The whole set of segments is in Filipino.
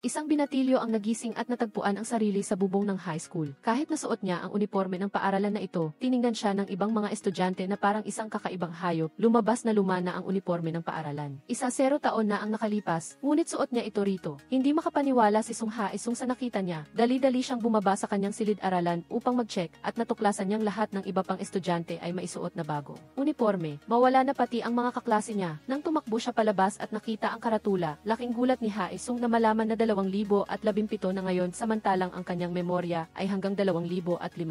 Isang binatilyo ang nagising at natagpuan ang sarili sa bubong ng high school. Kahit nasuot niya ang uniforme ng paaralan na ito, tiningnan siya ng ibang mga estudyante na parang isang kakaibang hayop, lumabas na lumana ang uniforme ng paaralan. 0 taon na ang nakalipas, ngunit suot niya ito rito. Hindi makapaniwala si Sung Ha-isung sa nakita niya. Dali-dali siyang bumaba sa kanyang silid-aralan upang mag-check at natuklasan niyang lahat ng iba pang estudyante ay maisuot na bago. Uniforme, mawala na pati ang mga kaklase niya. Nang tumakbo siya palabas at nakita ang karatula, laking gulat ni Ha-isung na malaman na 2017 na ngayon samantalang ang kanyang memorya ay hanggang 2005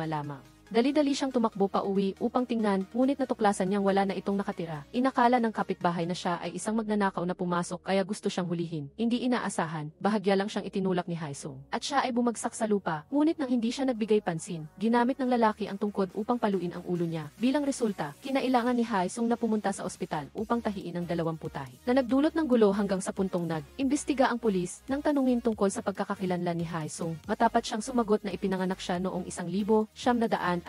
lamang. Dali-dali siyang tumakbo pa uwi upang tingnan, ngunit natuklasan niyang wala na itong nakatira. Inakala ng kapitbahay na siya ay isang magnanakaw na pumasok kaya gusto siyang hulihin. Hindi inaasahan, bahagya lang siyang itinulak ni Ha-isung. At siya ay bumagsak sa lupa, ngunit nang hindi siya nagbigay pansin, ginamit ng lalaki ang tungkod upang paluin ang ulo niya. Bilang resulta, kinailangan ni Ha-isung na pumunta sa ospital upang tahiin ang 2 putahe na nagdulot ng gulo hanggang sa puntong nag-imbestiga ang pulis nang tanungin tungkol sa pagkakakilanlan ni Ha-isung. Matapat siyang sumagot na ipinanganak siya noong 1987.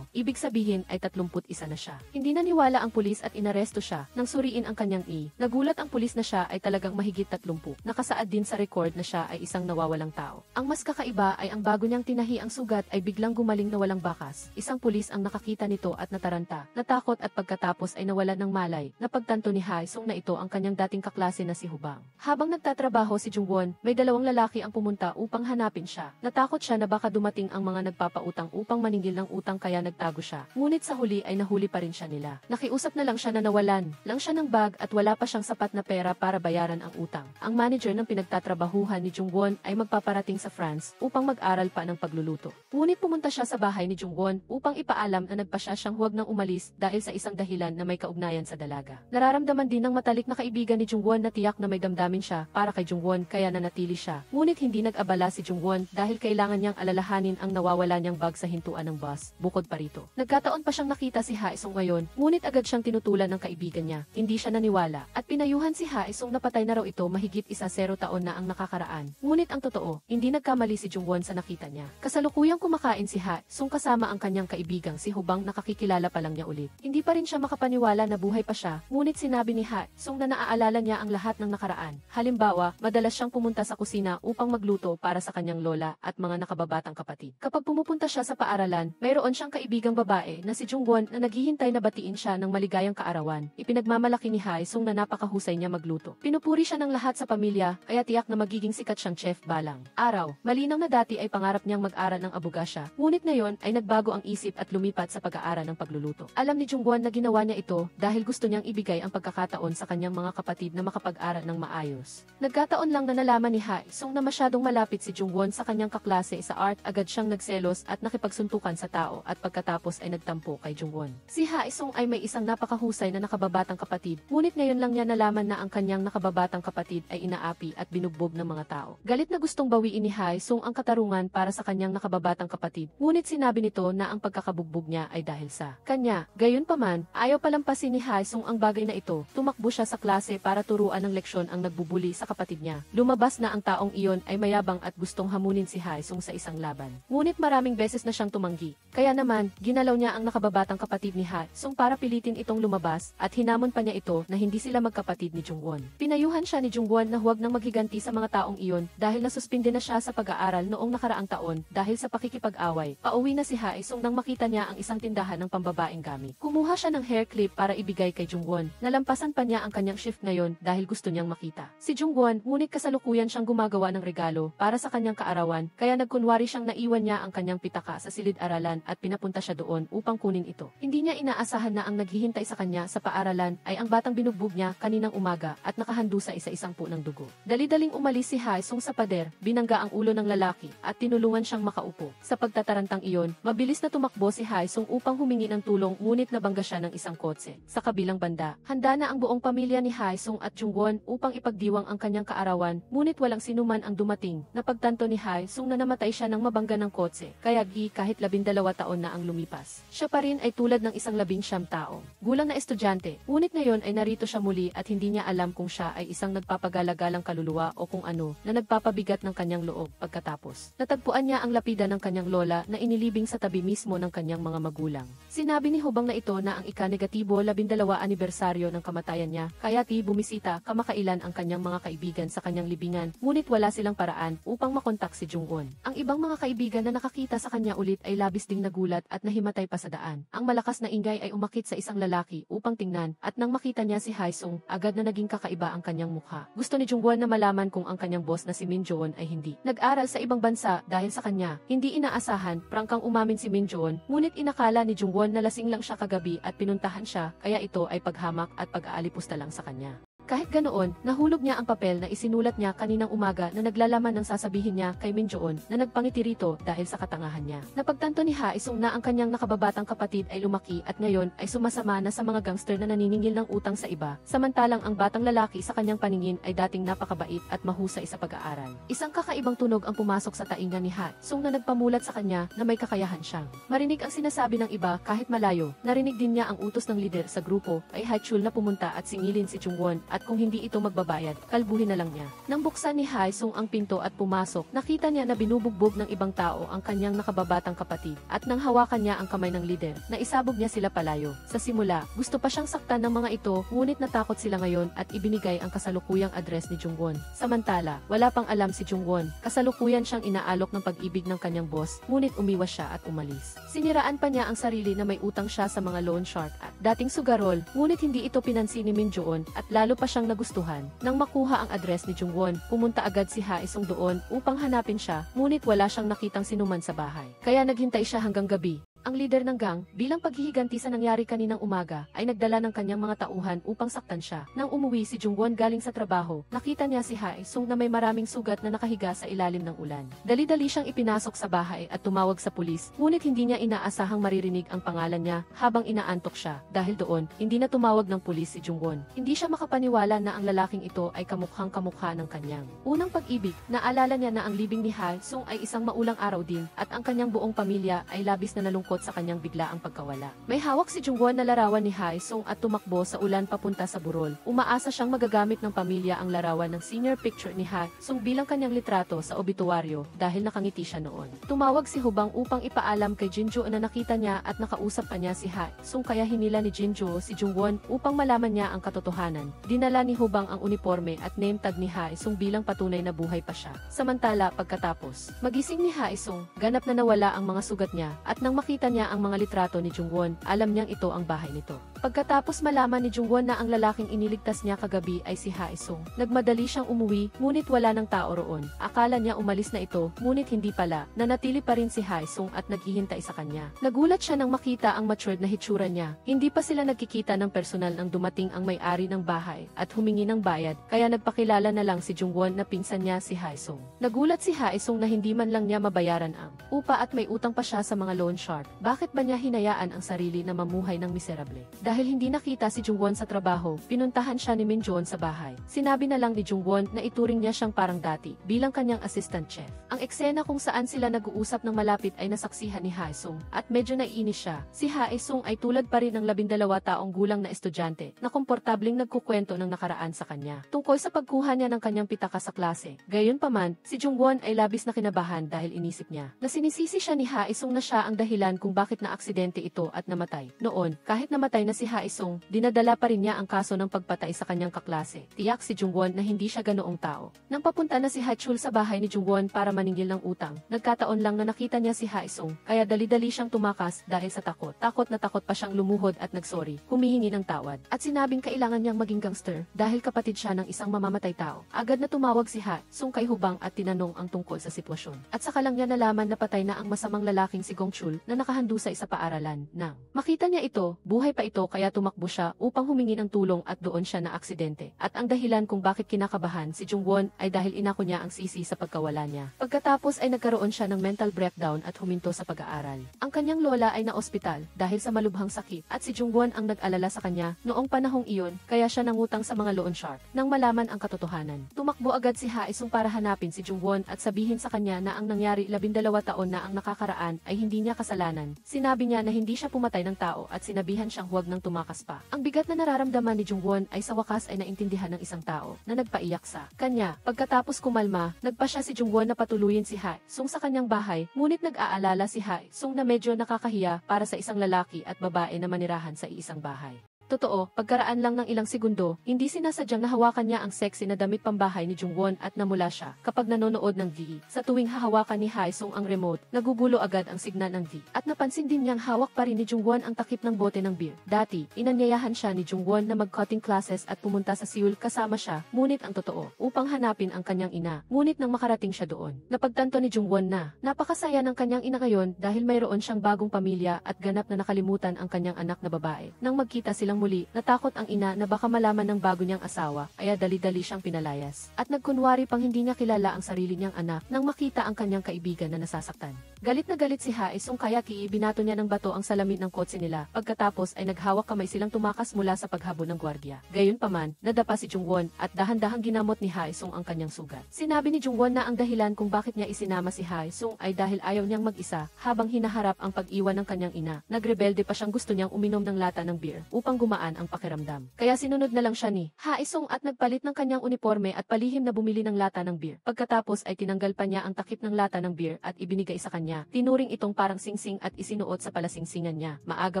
Ibig sabihin ay 31 na siya. Hindi naniwala ang pulis at inaresto siya. Nang suriin ang kanyang nagulat ang pulis na siya ay talagang mahigit 30. Nakasaad din sa record na siya ay isang nawawalang tao. Ang mas kakaiba ay ang bago niyang tinahi ang sugat ay biglang gumaling na walang bakas. Isang pulis ang nakakita nito at nataranta, natakot at pagkatapos ay nawalan ng malay. Napagtanto ni Ha-isung na ito ang kanyang dating kaklase na si Hubang. Habang nagtatrabaho si Jungwon, may 2 lalaki ang pumunta upang hanapin siya. Natakot siya na baka dumating ang mga nagpapautang upang maningil ng utang kaya nagtago siya. Ngunit sa huli ay nahuli pa rin siya nila. Nakiusap na lang siya na nawalan lang siya ng bag at wala pa siyang sapat na pera para bayaran ang utang. Ang manager ng pinagtatrabahuhan ni Jungwon ay magpaparating sa France upang mag-aral pa ng pagluluto. Ngunit pumunta siya sa bahay ni Jungwon upang ipaalam na nagpasya siyang huwag nang umalis dahil sa isang dahilan na may kaugnayan sa dalaga. Nararamdaman din ng matalik na kaibigan ni Jungwon na tiyak na may damdamin siya para kay Jungwon kaya nanatili siya. Ngunit hindi nag-abala si Jungwon dahil kailangan niyang alalahanin ang nawawala niyang bag sa hintuan ng bus. Bukod pa rito, nagkataon pa siyang nakita si Ha-isung ngayon, ngunit agad siyang tinutulan ng kaibigan niya. Hindi siya naniwala at pinayuhan si Ha-isung na patay na raw ito mahigit 0 taon na ang nakakaraan. Ngunit ang totoo, hindi nagkamali si Jungwon sa nakita niya. Kasalukuyang kumakain si Ha-isung kasama ang kanyang kaibigang si Hubang nakakikilala pa lang niya ulit. Hindi pa rin siya makapaniwala na buhay pa siya, ngunit sinabi ni Ha-isung na naaalala niya ang lahat ng nakaraan. Halimbawa, madalas siyang pumunta sa kusina upang magluto para sa kanyang lola at mga nakababatang kapatid. Kapag pumupunta siya sa paaralan, mayroon siyang kaibigang babae na si Jungwon na naghihintay na batiin siya ng maligayang kaarawan. Ipinagmamalaki ni Ha-isung na napakahusay niya magluto. Pinupuri siya ng lahat sa pamilya, kaya tiyak na magiging sikat siyang chef balang araw. Malinaw na dati ay pangarap niyang mag-aral ng abogasya, ngunit ngayon ay nagbago ang isip at lumipat sa pag-aaral ng pagluluto. Alam ni Jungwon na ginawa niya ito dahil gusto niyang ibigay ang pagkakataon sa kanyang mga kapatid na makapag-aral ng maayos. Nagkataon lang na nalaman ni Ha-isung na masyadong malapit si Jungwon sa kanyang kaklase sa art, agad siyang nagselos at nakipagsuntukan sa tao at pagkatapos ay nagtampo kay Jungwon. Si Ha-isung ay may isang napakahusay na nakababatang kapatid, ngunit ngayon lang niya nalaman na ang kanyang nakababatang kapatid ay inaapi at binugbog ng mga tao. Galit na gustong bawiin ni Ha-isung ang katarungan para sa kanyang nakababatang kapatid, ngunit sinabi nito na ang pagkakabugbog niya ay dahil sa kanya. Gayunpaman, ayaw palampasin ni Ha-isung ang bagay na ito. Tumakbo siya sa klase para turuan ng leksyon ang nagbubuli sa kapatid niya. Lumabas na ang taong iyon ay mayabang at gustong hamunin si Ha-isung sa isang laban. Ngunit maraming beses na siyang tumanggi. Kaya naman, ginalaw niya ang nakababatang kapatid ni Ha-isung para pilitin itong lumabas at hinamon pa niya ito na hindi sila magkapatid ni Jungwon. Pinayuhan siya ni Jungwon na huwag nang maghiganti sa mga taong iyon dahil nasuspinde na siya sa pag-aaral noong nakaraang taon dahil sa pakikipag-away. Pauwi na si Ha-isung nang makita niya ang isang tindahan ng pambabaeng gamit. Kumuha siya ng hair clip para ibigay kay Jungwon. Nalampasan pa niya ang kanyang shift ngayon dahil gusto niyang makita si Jungwon, ngunit kasalukuyan siyang gumagawa ng regalo para sa kanyang kaarawan kaya nagkunwari siyang naiwan niya ang kanyang pitaka sa silid-aralan at pinapunta siya doon upang kunin ito. Hindi niya inaasahan na ang naghihintay sa kanya sa paaralan ay ang batang binugbog niya kaninang umaga at nakahando sa isa-isang po ng dugo. Dali-daling umalis si Ha-isung sa pader, binangga ang ulo ng lalaki at tinulungan siyang makaupo. Sa pagtatarantang iyon, mabilis na tumakbo si Ha-isung upang humingi ng tulong ngunit nabangga siya ng isang kotse. Sa kabilang banda, handa na ang buong pamilya ni Ha-isung at Jungwon upang ipagdiwang ang kanyang kaarawan, ngunit walang sinuman ang dumating. Napagtanto ni Ha-isung na namatay siya nang mabangga ng kotse, kaya kahit 12 taon na ang lumipas. Siya pa rin ay tulad ng isang 19 tao. Gulang na estudyante, ngunit ngayon ay narito siya muli at hindi niya alam kung siya ay isang nagpapagalagalang kaluluwa o kung ano na nagpapabigat ng kanyang loob pagkatapos. Natagpuan niya ang lapida ng kanyang lola na inilibing sa tabi mismo ng kanyang mga magulang. Sinabi ni Hubang na ito na ang ika-negatibo 12 anibersaryo ng kamatayan niya, kaya't bumisita kamakailan ang kanyang mga kaibigan sa kanyang libingan, ngunit wala silang paraan upang makontak si Jungwon. Ang ibang mga kaibigan na nakakita sa kanya ulit ay labis ding nagulat at nahimatay pa sa daan. Ang malakas na ingay ay umakit sa isang lalaki upang tingnan at nang makita niya si Haesung, agad na naging kakaiba ang kanyang mukha. Gusto ni Jungwon na malaman kung ang kanyang boss na si Min Joon ay hindi nag-aral sa ibang bansa dahil sa kanya. Hindi inaasahan, prangkang umamin si Min Joon, ngunit inakala ni Jungwon na lasing lang siya kagabi at pinuntahan siya, kaya ito ay paghamak at pag-aalipusta lang sa kanya. Kahit ganoon, nahulog niya ang papel na isinulat niya kaninang umaga na naglalaman ng sasabihin niya kay Min Joon na nagpangiti rito dahil sa katangahan niya. Napagtanto ni Haesung na ang kanyang nakababatang kapatid ay lumaki at ngayon ay sumasama na sa mga gangster na naniningil ng utang sa iba, samantalang ang batang lalaki sa kanyang paningin ay dating napakabait at mahusay sa pag-aaral. Isang kakaibang tunog ang pumasok sa tainga ni Haesung na nagpamulat sa kanya na may kakayahan siyang marinig ang sinasabi ng iba kahit malayo. Narinig din niya ang utos ng lider sa grupo ay Haechul na pumunta at singilin si Jungwon at kung hindi ito magbabayad, kalbuhin na lang niya. Nang buksan ni Haesung ang pinto at pumasok, nakita niya na binubugbog ng ibang tao ang kanyang nakababatang kapatid at nang hawakan niya ang kamay ng lider, na isabog niya sila palayo. Sa simula, gusto pa siyang saktan ng mga ito, ngunit natakot sila ngayon at ibinigay ang kasalukuyang address ni Jungwon. Samantala, wala pang alam si Jungwon, kasalukuyan siyang inaalok ng pag-ibig ng kanyang boss, ngunit umiwas siya at umalis. Siniraan pa niya ang sarili na may utang siya sa mga loan shark at dating sugarol, ngunit hindi ito pinansin ni Min Joon at lalo pa siyang nagustuhan. Nang makuha ang address ni Jungwon, pumunta agad si Haesung doon upang hanapin siya, ngunit wala siyang nakitang sinuman sa bahay. Kaya naghintay siya hanggang gabi. Ang lider ng gang, bilang paghihiganti sa nangyari kaninang umaga, ay nagdala ng kanyang mga tauhan upang saktan siya. Nang umuwi si Jungwon galing sa trabaho, nakita niya si Haesung na may maraming sugat na nakahiga sa ilalim ng ulan. Dali-dali siyang ipinasok sa bahay at tumawag sa pulis, ngunit hindi niya inaasahang maririnig ang pangalan niya habang inaantok siya. Dahil doon, hindi na tumawag ng pulis si Jungwon. Hindi siya makapaniwala na ang lalaking ito ay kamukhang-kamukha ng kanyang unang pag-ibig. Naalala niya na ang libing ni Haesung ay isang maulang araw din at ang kanyang buong pamilya ay labis na nalungkot sa kanyang biglaang pagkawala. May hawak si Jungwon na larawan ni Haesung at tumakbo sa ulan papunta sa burol. Umaasa siyang magagamit ng pamilya ang larawan ng senior picture ni Haesung bilang kanyang litrato sa obituaryo dahil nakangiti siya noon. Tumawag si Hubang upang ipaalam kay Jinjo na nakita niya at nakausap pa niya si Haesung, kaya hinila ni Jinjo si Jungwon upang malaman niya ang katotohanan. Dinala ni Hubang ang uniforme at name tag ni Haesung bilang patunay na buhay pa siya. Samantala, pagkatapos magising ni Haesung, ganap na nawala ang mga sugat niya at nang makita niya ang mga litrato ni Jungwon, alam niyang ito ang bahay nito. Pagkatapos malaman ni Jungwon na ang lalaking iniligtas niya kagabi ay si Haesung, nagmadali siyang umuwi, ngunit wala ng tao roon. Akala niya umalis na ito, ngunit hindi pala. Nanatili pa rin si Haesung at naghihintay sa kanya. Nagulat siya nang makita ang matured na hitsura niya. Hindi pa sila nagkikita ng personal nang dumating ang may-ari ng bahay at humingi ng bayad, kaya nagpakilala na lang si Jungwon na pinsan niya si Haesung. Nagulat si Haesung na hindi man lang niya mabayaran ang upa at may utang pa siya sa mga loan shark. Bakit ba niya hinayaan ang sarili na mamuhay ng miserable? Dahil hindi nakita si Jungwon sa trabaho, pinuntahan siya ni Min Joon sa bahay. Sinabi na lang ni Jungwon na ituring niya siyang parang dati, bilang kanyang assistant chef. Ang eksena kung saan sila nag-uusap ng malapit ay nasaksihan ni Haesung, at medyo naiinis siya. Si Haesung ay tulad pa rin ng 12 taong gulang na estudyante, na komportabling nagkukwento ng nakaraan sa kanya, tungkol sa pagkuha niya ng kanyang pitaka sa klase. Gayunpaman, si Jungwon ay labis na kinabahan dahil inisip niya na sinisisi siya ni Haesung na siya ang dahilan kung bakit na aksidente ito at namatay. Noon, kahit namatay na si Haesung, dinadala pa rin niya ang kaso ng pagpatay sa kanyang kaklase. Tiyak si Jungwon na hindi siya ganoong tao. Nang papunta na si Haechul sa bahay ni Jungwon para maningil ng utang, nagkataon lang na nakita niya si Haesung, kaya dali-dali siyang tumakas dahil sa takot. Takot na takot pa siyang lumuhod at nagsorry, humihingi ng tawad, at sinabing kailangan niyang maging gangster dahil kapatid siya ng isang mamamatay tao. Agad na tumawag si Haesung kay Hubang at tinanong ang tungkol sa sitwasyon. At saka lang niya nalaman na patay na ang masamang lalaking si Gongchul na nakahandusay sa paaralan. Nang makita niya ito, buhay pa ito kaya tumakbo siya upang humingi ng tulong at doon siya na aksidente. At ang dahilan kung bakit kinakabahan si Jungwon ay dahil inako niya ang sisi sa pagkawala niya. Pagkatapos ay nagkaroon siya ng mental breakdown at huminto sa pag-aaral. Ang kanyang lola ay na-ospital dahil sa malubhang sakit at si Jungwon ang nag-alala sa kanya noong panahong iyon kaya siya nangutang sa mga loan shark. Nang malaman ang katotohanan, tumakbo agad si Ha-isung para hanapin si Jungwon at sabihin sa kanya na ang nangyari 12 taon na ang nakakaraan ay hindi niya kasalanan. Sinabi niya na hindi siya pumatay ng tao at sinabihan siyang huwag nang tumakas pa. Ang bigat na nararamdaman ni Jungwon ay sa wakas ay naintindihan ng isang tao na nagpaiyak sa kanya. Pagkatapos kumalma, nagpa siya si Jungwon na patuluyin si Ha-isung sa kanyang bahay, ngunit nag-aalala si Ha-isung na medyo nakakahiya para sa isang lalaki at babae na manirahan sa iisang bahay. Totoo, pagkaraan lang ng ilang segundo, hindi sinasadyang nahawakan niya ang sexy na damit pambahay ni Jungwon at namula siya kapag nanonood ng V. Sa tuwing hahawakan ni Ha-isung ang remote, nagugulo agad ang signal ng V. At napansin din niyang hawak pa rin ni Jungwon ang takip ng bote ng beer. Dati, inanyayahan siya ni Jungwon na mag-cutting classes at pumunta sa Seoul kasama siya, ngunit ang totoo, upang hanapin ang kanyang ina. Ngunit nang makarating siya doon, napagtanto ni Jungwon na napakasaya ng kanyang ina ngayon dahil mayroon siyang bagong pamilya at ganap na nakalimutan ang kanyang anak na babae. Nang magkita silang muli, natakot ang ina na baka malaman ng bago niyang asawa, kaya dali-dali siyang pinalayas. At nagkunwari pang hindi niya kilala ang sarili niyang anak nang makita ang kanyang kaibigan na nasasaktan. Galit na galit si Ha-isung kaya binato niya ng bato ang salamin ng kotse nila. Pagkatapos ay naghawak kamay silang tumakas mula sa paghabol ng gwardiya. Gayunpaman, nadapa si Jungwon at dahan-dahang ginamot ni Ha-isung ang kanyang sugat. Sinabi ni Jungwon na ang dahilan kung bakit niya isinama si Ha-isung ay dahil ayaw niyang mag-isa habang hinaharap ang pag-iwan ng kanyang ina. Nagrebelde pa siyang gusto niyang uminom ng lata ng beer upang gumaan ang pakiramdam. Kaya sinunod na lang siya ni Ha-isung at nagpalit ng kanyang uniforme at palihim na bumili ng lata ng beer. Pagkatapos ay tinanggal pa niya ang takip ng lata ng beer at ibinigay sa kanya. Tinuring itong parang singsing at isinuot sa palasingsingan niya. Maaga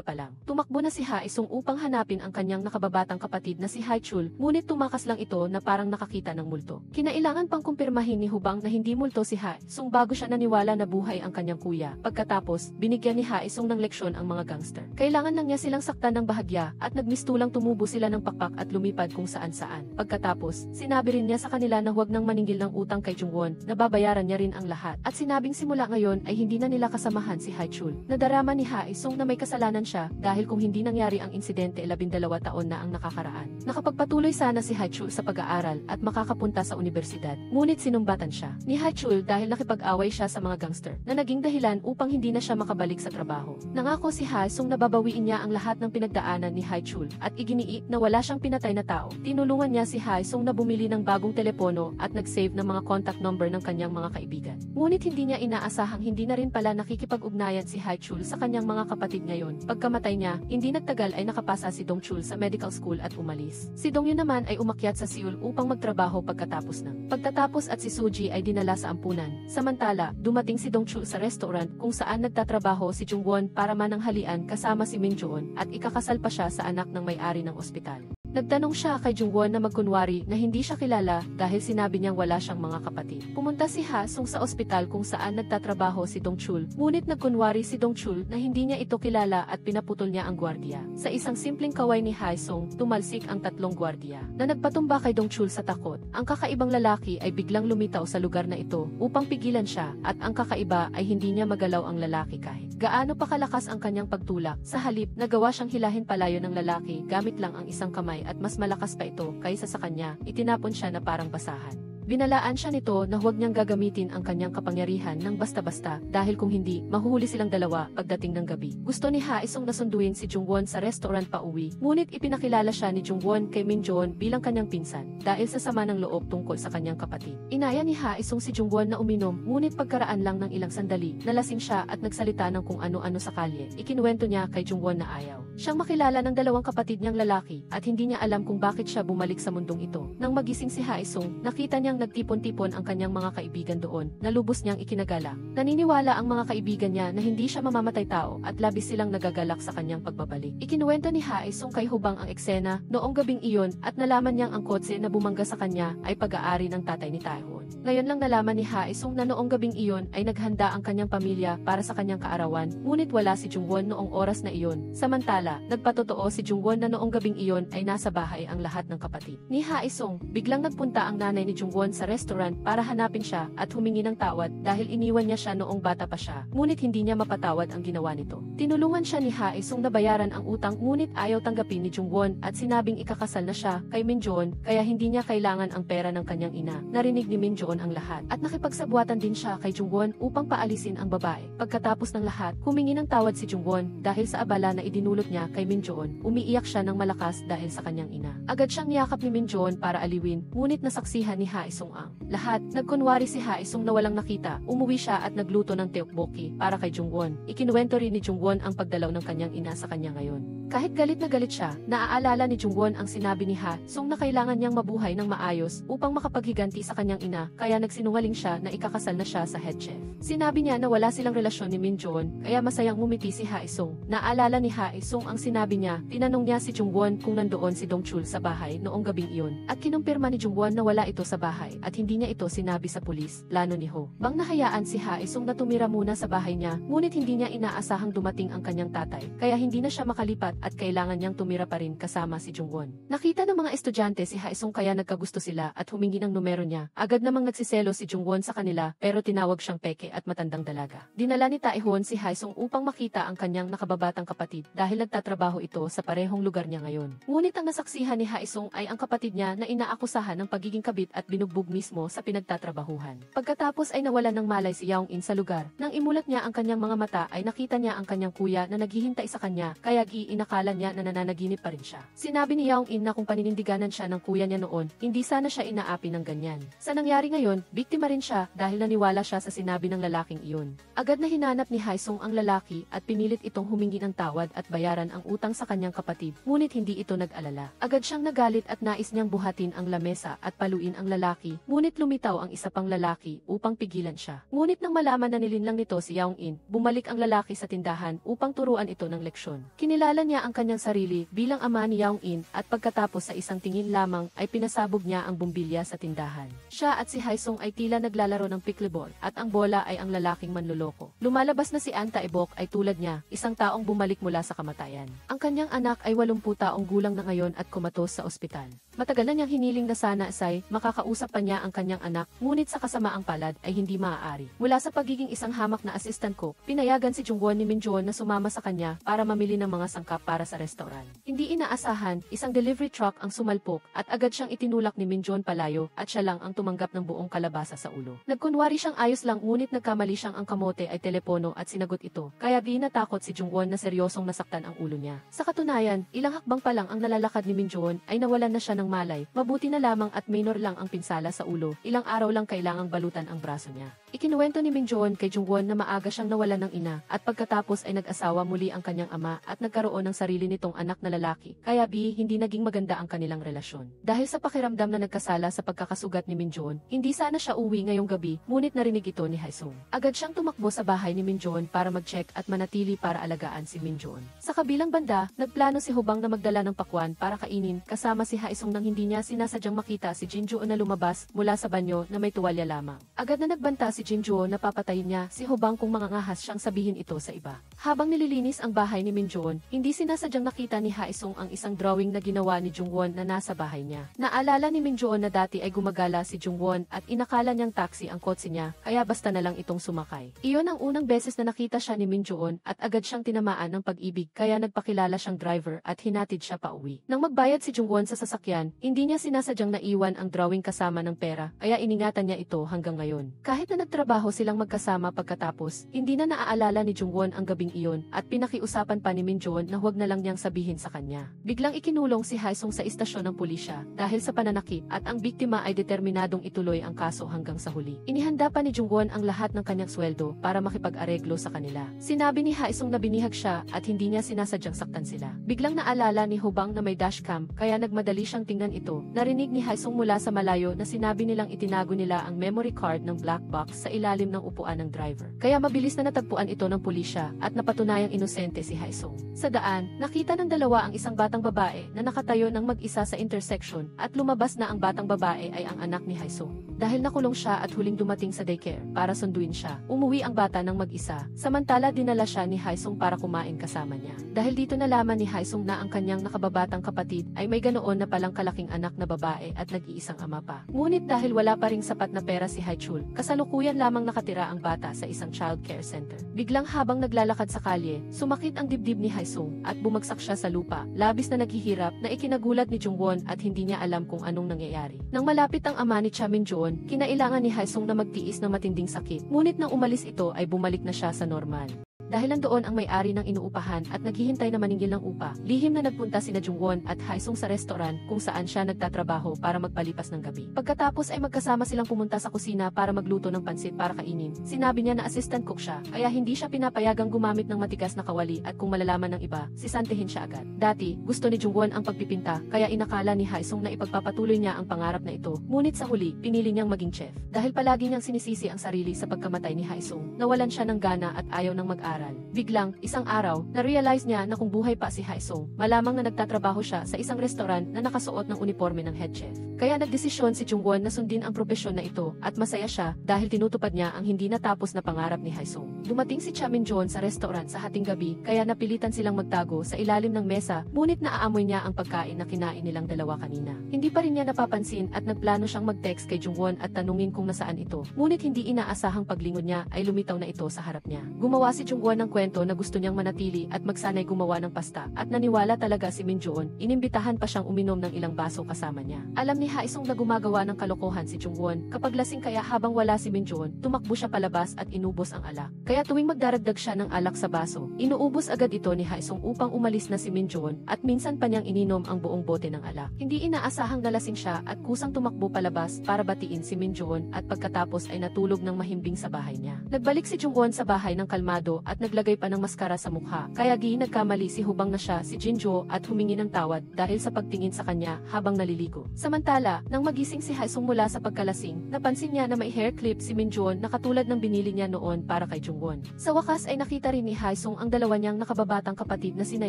pa lang. Tumakbo na si Ha-isung upang hanapin ang kanyang nakababatang kapatid na si Ha-chul, ngunit tumakas lang ito na parang nakakita ng multo. Kinailangan pang kumpirmahin ni Hubang na hindi multo si Ha-isung bago siya naniwala na buhay ang kanyang kuya. Pagkatapos, binigyan ni Ha-isung ng leksyon ang mga gangster. Kailangan lang niya silang saktan ng bahagya at nagmistulang tumubo sila ng pakpak at lumipad kung saan-saan. Pagkatapos, sinabi rin niya sa kanila na huwag nang maningil ng utang kay Jungwon, na babayaran niya rin ang lahat. At sinabing simula ngayon ay hindi na nila kasamahan si Ha-chul. Nadarama ni Ha-isung na may kasalanan siya dahil kung hindi nangyari ang insidente 12 taon na ang nakakaraan. Nakapagpatuloy sana si Ha-chul sa pag-aaral at makakapunta sa universidad. Ngunit sinumbatan siya ni Ha-chul dahil nakipag-away siya sa mga gangster na naging dahilan upang hindi na siya makabalik sa trabaho. Nangako si Ha-isung na babawiin niya ang lahat ng pinagdaanan ni Ha-chul at iginiit na wala siyang pinatay na tao. Tinulungan niya si Ha-isung na bumili ng bagong telepono at nag-save ng mga contact number ng kanyang mga kaibigan. Ngunit hindi niya inaasahang hindi na rin pala nakikipag-ugnayan si Ha-chul sa kanyang mga kapatid ngayon. Pagkamatay niya, hindi nagtagal ay nakapasa si Dong-chul sa medical school at umalis. Si Dong-yun naman ay umakyat sa Seoul upang magtrabaho pagkatapos at si Suji ay dinala sa ampunan. Samantala, dumating si Dong-chul sa restaurant kung saan nagtatrabaho si Jungwon para mananghalian kasama si Min Joon at ikakasal pa siya sa anak ng may-ari ng ospital. Nagtanong siya kay Jungwon na magkunwari na hindi siya kilala dahil sinabi niyang wala siyang mga kapatid. Pumunta si Ha-sung sa ospital kung saan nagtatrabaho si Dong-chul, ngunit nagkunwari si Dong-chul na hindi niya ito kilala at pinaputol niya ang gwardiya. Sa isang simpleng kaway ni Ha-sung, tumalsik ang 3 gwardiya na nagpatumba kay Dong-chul sa takot. Ang kakaibang lalaki ay biglang lumitaw sa lugar na ito upang pigilan siya at ang kakaiba ay hindi niya magalaw ang lalaki kahit gaano pa kalakas ang kanyang pagtulak. Sa halip, nagawa siyang hilahin palayo ng lalaki gamit lang ang isang kamay at mas malakas pa ito kaysa sa kanya, itinapon siya na parang basahan. Binalaan siya nito na huwag niyang gagamitin ang kanyang kapangyarihan ng basta-basta dahil kung hindi, mahuhuli silang dalawa pagdating ng gabi. Gusto ni Ha-isung na sunduin si Jungwon sa restaurant pa uwi, ngunit ipinakilala siya ni Jungwon kay Min Joon bilang kanyang pinsan dahil sa sama ng loob tungkol sa kanyang kapatid. Inaya ni Ha-isung si Jungwon na uminom, ngunit pagkaraan lang ng ilang sandali, nalasing siya at nagsalita ng kung ano-ano sa kalye. Ikinuwento niya kay Jungwon na ayaw siyang makilala ng 2 kapatid niyang lalaki at hindi niya alam kung bakit siya bumalik sa mundong ito. Nang magising si Ha-isung, nakita niyang nagtipon-tipon ang kanyang mga kaibigan doon, na lubos niyang ikinagala. Naniniwala ang mga kaibigan niya na hindi siya mamamatay tao at labis silang nagagalak sa kanyang pagbabalik. Ikinuwento ni Ha-isung kay Hubang ang eksena noong gabing iyon at nalaman niyang ang kotse na bumangga sa kanya ay pag-aari ng tatay ni Taehoon. Ngayon lang nalaman ni Ha-isung na noong gabing iyon ay naghanda ang kanyang pamilya para sa kanyang kaarawan, ngunit wala si Jungwon noong oras na iyon. Samantala, Samantala, nagpatotoo si Jungwon na noong gabing iyon ay nasa bahay ang lahat ng kapatid ni Haesung. Biglang nagpunta ang nanay ni Jungwon sa restaurant para hanapin siya at humingi ng tawad dahil iniwan niya siya noong bata pa siya, ngunit hindi niya mapatawad ang ginawa nito. Tinulungan siya ni Haesung na bayaran ang utang ngunit ayaw tanggapin ni Jungwon at sinabing ikakasal na siya kay Minjoon kaya hindi niya kailangan ang pera ng kanyang ina. Narinig ni Minjoon ang lahat at nakipagsabwatan din siya kay Jungwon upang paalisin ang babae. Pagkatapos ng lahat, humingi ng tawad si Jungwon dahil sa abala na idinulot niya kay Minjoon. Umiiyak siya ng malakas dahil sa kanyang ina. Agad siyang niyakap ni Minjoon para aliwin, ngunit nasaksihan ni Haesung ang lahat. Nagkunwari si Haesung na walang nakita. Umuwi siya at nagluto ng tteokbokki para kay Jungwon. Ikinuwento rin ni Jungwon ang pagdalaw ng kanyang ina sa kanya ngayon. Kahit galit na galit siya, naaalala ni Jungwon ang sinabi ni Haesung na kailangan niyang mabuhay ng maayos upang makapaghiganti sa kanyang ina, kaya nagsinungaling siya na ikakasal na siya sa head chef. Sinabi niya na wala silang relasyon ni Minjoon, kaya masayang ngumiti si Haesung. Naalala ni Haesung ang sinabi niya, tinanong niya si Jungwon kung nandoon si Dongchul sa bahay noong gabing iyon, at kinumpirma ni Jungwon na wala ito sa bahay at hindi niya ito sinabi sa pulis. Plano ni Ho Bang nahayaan si Haesung na tumira muna sa bahay niya, ngunit hindi niya inaasahang dumating ang kanyang tatay, kaya hindi na siya makalipat at kailangan niyang tumira pa rin kasama si Jungwon. Nakita ng mga estudyante si Haesung kaya nagkagusto sila at humingi ng numero niya. Agad namang nagsiselo si Jungwon sa kanila pero tinawag siyang peke at matandang dalaga. Dinala ni Taehon si Haesung upang makita ang kanyang nakababatang kapatid dahil nagtatrabaho ito sa parehong lugar niya ngayon. Ngunit ang nasaksihan ni Haesung ay ang kapatid niya na inaakusahan ng pagiging kabit at binugbog mismo sa pinagtatrabahuhan. Pagkatapos ay nawalan ng malay si Yaong-in sa lugar. Nang imulat niya ang kanyang mga mata ay nakita niya ang kanyang kuya na naghihintay sa kanya kaya inakala niya na nananaginip pa rin siya. Sinabi ni Yaong-in na kung paninindiganan siya ng kuya niya noon, hindi sana siya inaapi ng ganyan. Sa nangyari ngayon, biktima rin siya dahil naniwala siya sa sinabi ng lalaking iyon. Agad na hinanap ni Haesung ang lalaki at pinilit itong humingi ng tawad at bayaran ang utang sa kanyang kapatid, ngunit hindi ito nag-alala. Agad siyang nagalit at nais niyang buhatin ang lamesa at paluin ang lalaki, ngunit lumitaw ang isa pang lalaki upang pigilan siya. Ngunit nang malaman na nilinlang nito si Yaong-in, bumalik ang lalaki sa tindahan upang turuan ito ng leksyon. Kinilala niya ang kanyang sarili bilang ama ni Yaong-in at pagkatapos sa isang tingin lamang ay pinasabog niya ang bumbilya sa tindahan. Siya at si Haesung ay tila naglalaro ng pickleball at ang bola ay ang lalaking manloloko. Lumalabas na si An Tae-bok ay tulad niya, isang taong bumalik mula sa kamatayan. Ang kanyang anak ay 80 taong gulang na ngayon at kumatos sa ospital. Matagal na niyang hiniling na sana ay makakausap pa niya ang kanyang anak, ngunit sa kasamaang palad ay hindi maaari. Mula sa pagiging isang hamak na assistant cook, pinayagan si Jungwon ni Minjoon na sumama sa kanya para mamili ng mga sangkap para sa restaurant. Hindi inaasahan, isang delivery truck ang sumalpok at agad siyang itinulak ni Minjoon palayo at siya lang ang tumanggap ng buong kalabasa sa ulo. Nagkunwari siyang ayos lang ngunit nagkamali siyang ang kamote ay telepono at sinagot ito, kaya di natakot si Jungwon na seryosong nasaktan ang ulo niya. Sa katunayan, ilang hakbang pa lang ang nalalakad ni Minjoon ay nawalan na siya ng malay, mabuti na lamang at minor lang ang pinsala sa ulo, ilang araw lang kailangang balutan ang braso niya. Ikinuwento ni Minjoon kay Jungwon na maaga siyang nawalan ng ina at pagkatapos ay nag-asawa muli ang kanyang ama at nagkaroon ng sarili nitong anak na lalaki, kaya hindi naging maganda ang kanilang relasyon. Dahil sa pakiramdam na nagkasala sa pagkakasugat ni Minjoon, hindi sana siya uwi ngayong gabi, ngunit narinig ito ni Haesung. Agad siyang tumakbo sa bahay ni Minjoon para mag-check at manatili para alagaan si Minjoon. Sa kabilang banda, nagplano si Ho Bang na magdala ng pakwan para kainin kasama si Haesung nang hindi niya sinasadyang makita si Jinjuo na lumabas mula sa banyo na may tuwalya lamang. Agad na nagbanta si Jinjuo na papatayin niya si Ho Bang kung mangangahas siyang sabihin ito sa iba. Habang nililinis ang bahay ni Minjoon, hindi sinasadyang nakita ni Haesung ang isang drawing na ginawa ni Jungwon na nasa bahay niya. Naalala ni Minjoon na dati ay gumagala si Jungwon at inakala niyang taxi ang kotse niya, kaya basta na lang itong sumakay. Iyon ang unang beses na nakita siya ni Minjoon at agad siyang tinamaan ng pag-ibig kaya nagpakilala siyang driver at hinatid siya pauwi. Nang magbayad si Jungwon sa sasakyan, hindi niya sinasadyang naiwan ang drawing kasama ng pera, kaya iningatan niya ito hanggang ngayon. Kahit na nagtrabaho silang magkasama pagkatapos, hindi na naaalala ni Jungwon ang gabing iyon at pinakiusapan pa ni Minjoon na huwag na lang niyang sabihin sa kanya. Biglang ikinulong si Haesung sa istasyon ng pulisya dahil sa pananakit at ang biktima ay determinadong ituloy ang kaso hanggang sa huli. Inihanda pa ni Jungwon ang lahat ng kanyang sweldo para makipag-areglo sa kanila. Sinabi ni Haesung na binihag siya at hindi niya sinasadyang saktan sila. Biglang naalala ni Ho Bang na may dashcam kaya nagmadali siyang tingnan ito. Narinig ni Haesung mula sa malayo na sinabi nilang itinago nila ang memory card ng black box sa ilalim ng upuan ng driver. Kaya mabilis na natagpuan ito ng pulisya at napatunayang inosente si Haesung. Sa daan, nakita ng dalawa ang isang batang babae na nakatayo ng mag-isa sa intersection at lumabas na ang batang babae ay ang anak ni Haesung. dahil nakulong siya at huling dumating sa daycare para sunduin siya. Umuwi ang bata ng mag-isa, samantala dinala siya ni Haesung para kumain kasama niya. Dahil dito nalaman ni Haesung na ang kanyang nakababatang kapatid ay may ganoon na palang kalaking anak na babae at nag-iisang ama pa. Ngunit dahil wala pa ring sapat na pera si Haechul, kasalukuyan lamang nakatira ang bata sa isang child care center. Biglang habang naglalakad sa kalye, sumakit ang dibdib ni Haesung at bumagsak siya sa lupa. Labis na naghihirap na ikinagulat ni Jungwon at hindi niya alam kung anong nangyayari. Nang malapit ang ama ni Cha Min-joon, kinailangan ni Haesung na magtiis ng matinding sakit. Ngunit nang umalis ito ay bumalik na siya sa normal. Dahil nandoon ang may-ari ng inuupahan at naghihintay na maningil ng upa, lihim na nagpunta sina Jungwon at Haesung sa restaurant kung saan siya nagtatrabaho para magpalipas ng gabi. Pagkatapos ay magkasama silang pumunta sa kusina para magluto ng pansit para kainin. Sinabi niya na assistant cook siya, kaya hindi siya pinapayagang gumamit ng matigas na kawali at kung malalaman ng iba, sisantehin siya agad. Dati, gusto ni Jungwon ang pagpipinta, kaya inakala ni Haesung na ipagpapatuloy niya ang pangarap na ito. Ngunit sa huli, pinili niyang maging chef. Dahil palagi niyang sinisisi ang sarili sa pagkamatay ni Haesung, nawalan siya ng gana at ayaw ng mag-aral. Biglang, isang araw, na-realize niya na kung buhay pa si Haesung, malamang na nagtatrabaho siya sa isang restaurant na nakasuot ng uniforme ng head chef. Kaya nagdesisyon si Jungwon na sundin ang propesyon na ito at masaya siya dahil tinutupad niya ang hindi natapos na pangarap ni Haesung. Dumating si Cha Min-joon sa restaurant sa hating gabi kaya napilitan silang magtago sa ilalim ng mesa, ngunit naaamoy niya ang pagkain na kinain nilang dalawa kanina. Hindi pa rin niya napapansin at nagplano siyang mag-text kay Jungwon at tanungin kung nasaan ito. Ngunit hindi inaasahang paglingon niya ay lumitaw na ito sa harap niya. Gumawa si Jungwon ng kwento na gusto niyang manatili at magsanay gumawa ng pasta at naniwala talaga si Min-joon. Inimbitahan pa siyang uminom ng ilang baso kasama niya. Alam ni Haesung na gumagawa ng kalokohan si Jungwon kapag lasing kaya habang wala si Min-joon, tumakbo siya palabas at inubos ang alak. Kaya tuwing magdaragdag siya ng alak sa baso, inuubos agad ito ni Haesung upang umalis na si Min-joon at minsan pa niyang ininom ang buong bote ng alak. Hindi inaasahang nalasing siya at kusang tumakbo palabas para batiin si Min-joon at pagkatapos ay natulog ng mahimbing sa bahay niya. Nagbalik si Jungwon sa bahay ng kalmado at naglagay pa ng maskara sa mukha. Kaya nagkamali si hubang na siya si Jinjo at humingi ng tawad dahil sa pagtingin sa kanya habang naliligo. Samantala, nang magising si Haesung mula sa pagkalasing, napansin niya na may hair clip si Min-joon na katulad ng binili niya noon para kay Jungwon. Sa wakas ay nakita rin ni Haesung ang dalawa niyang nakababatang kapatid na sina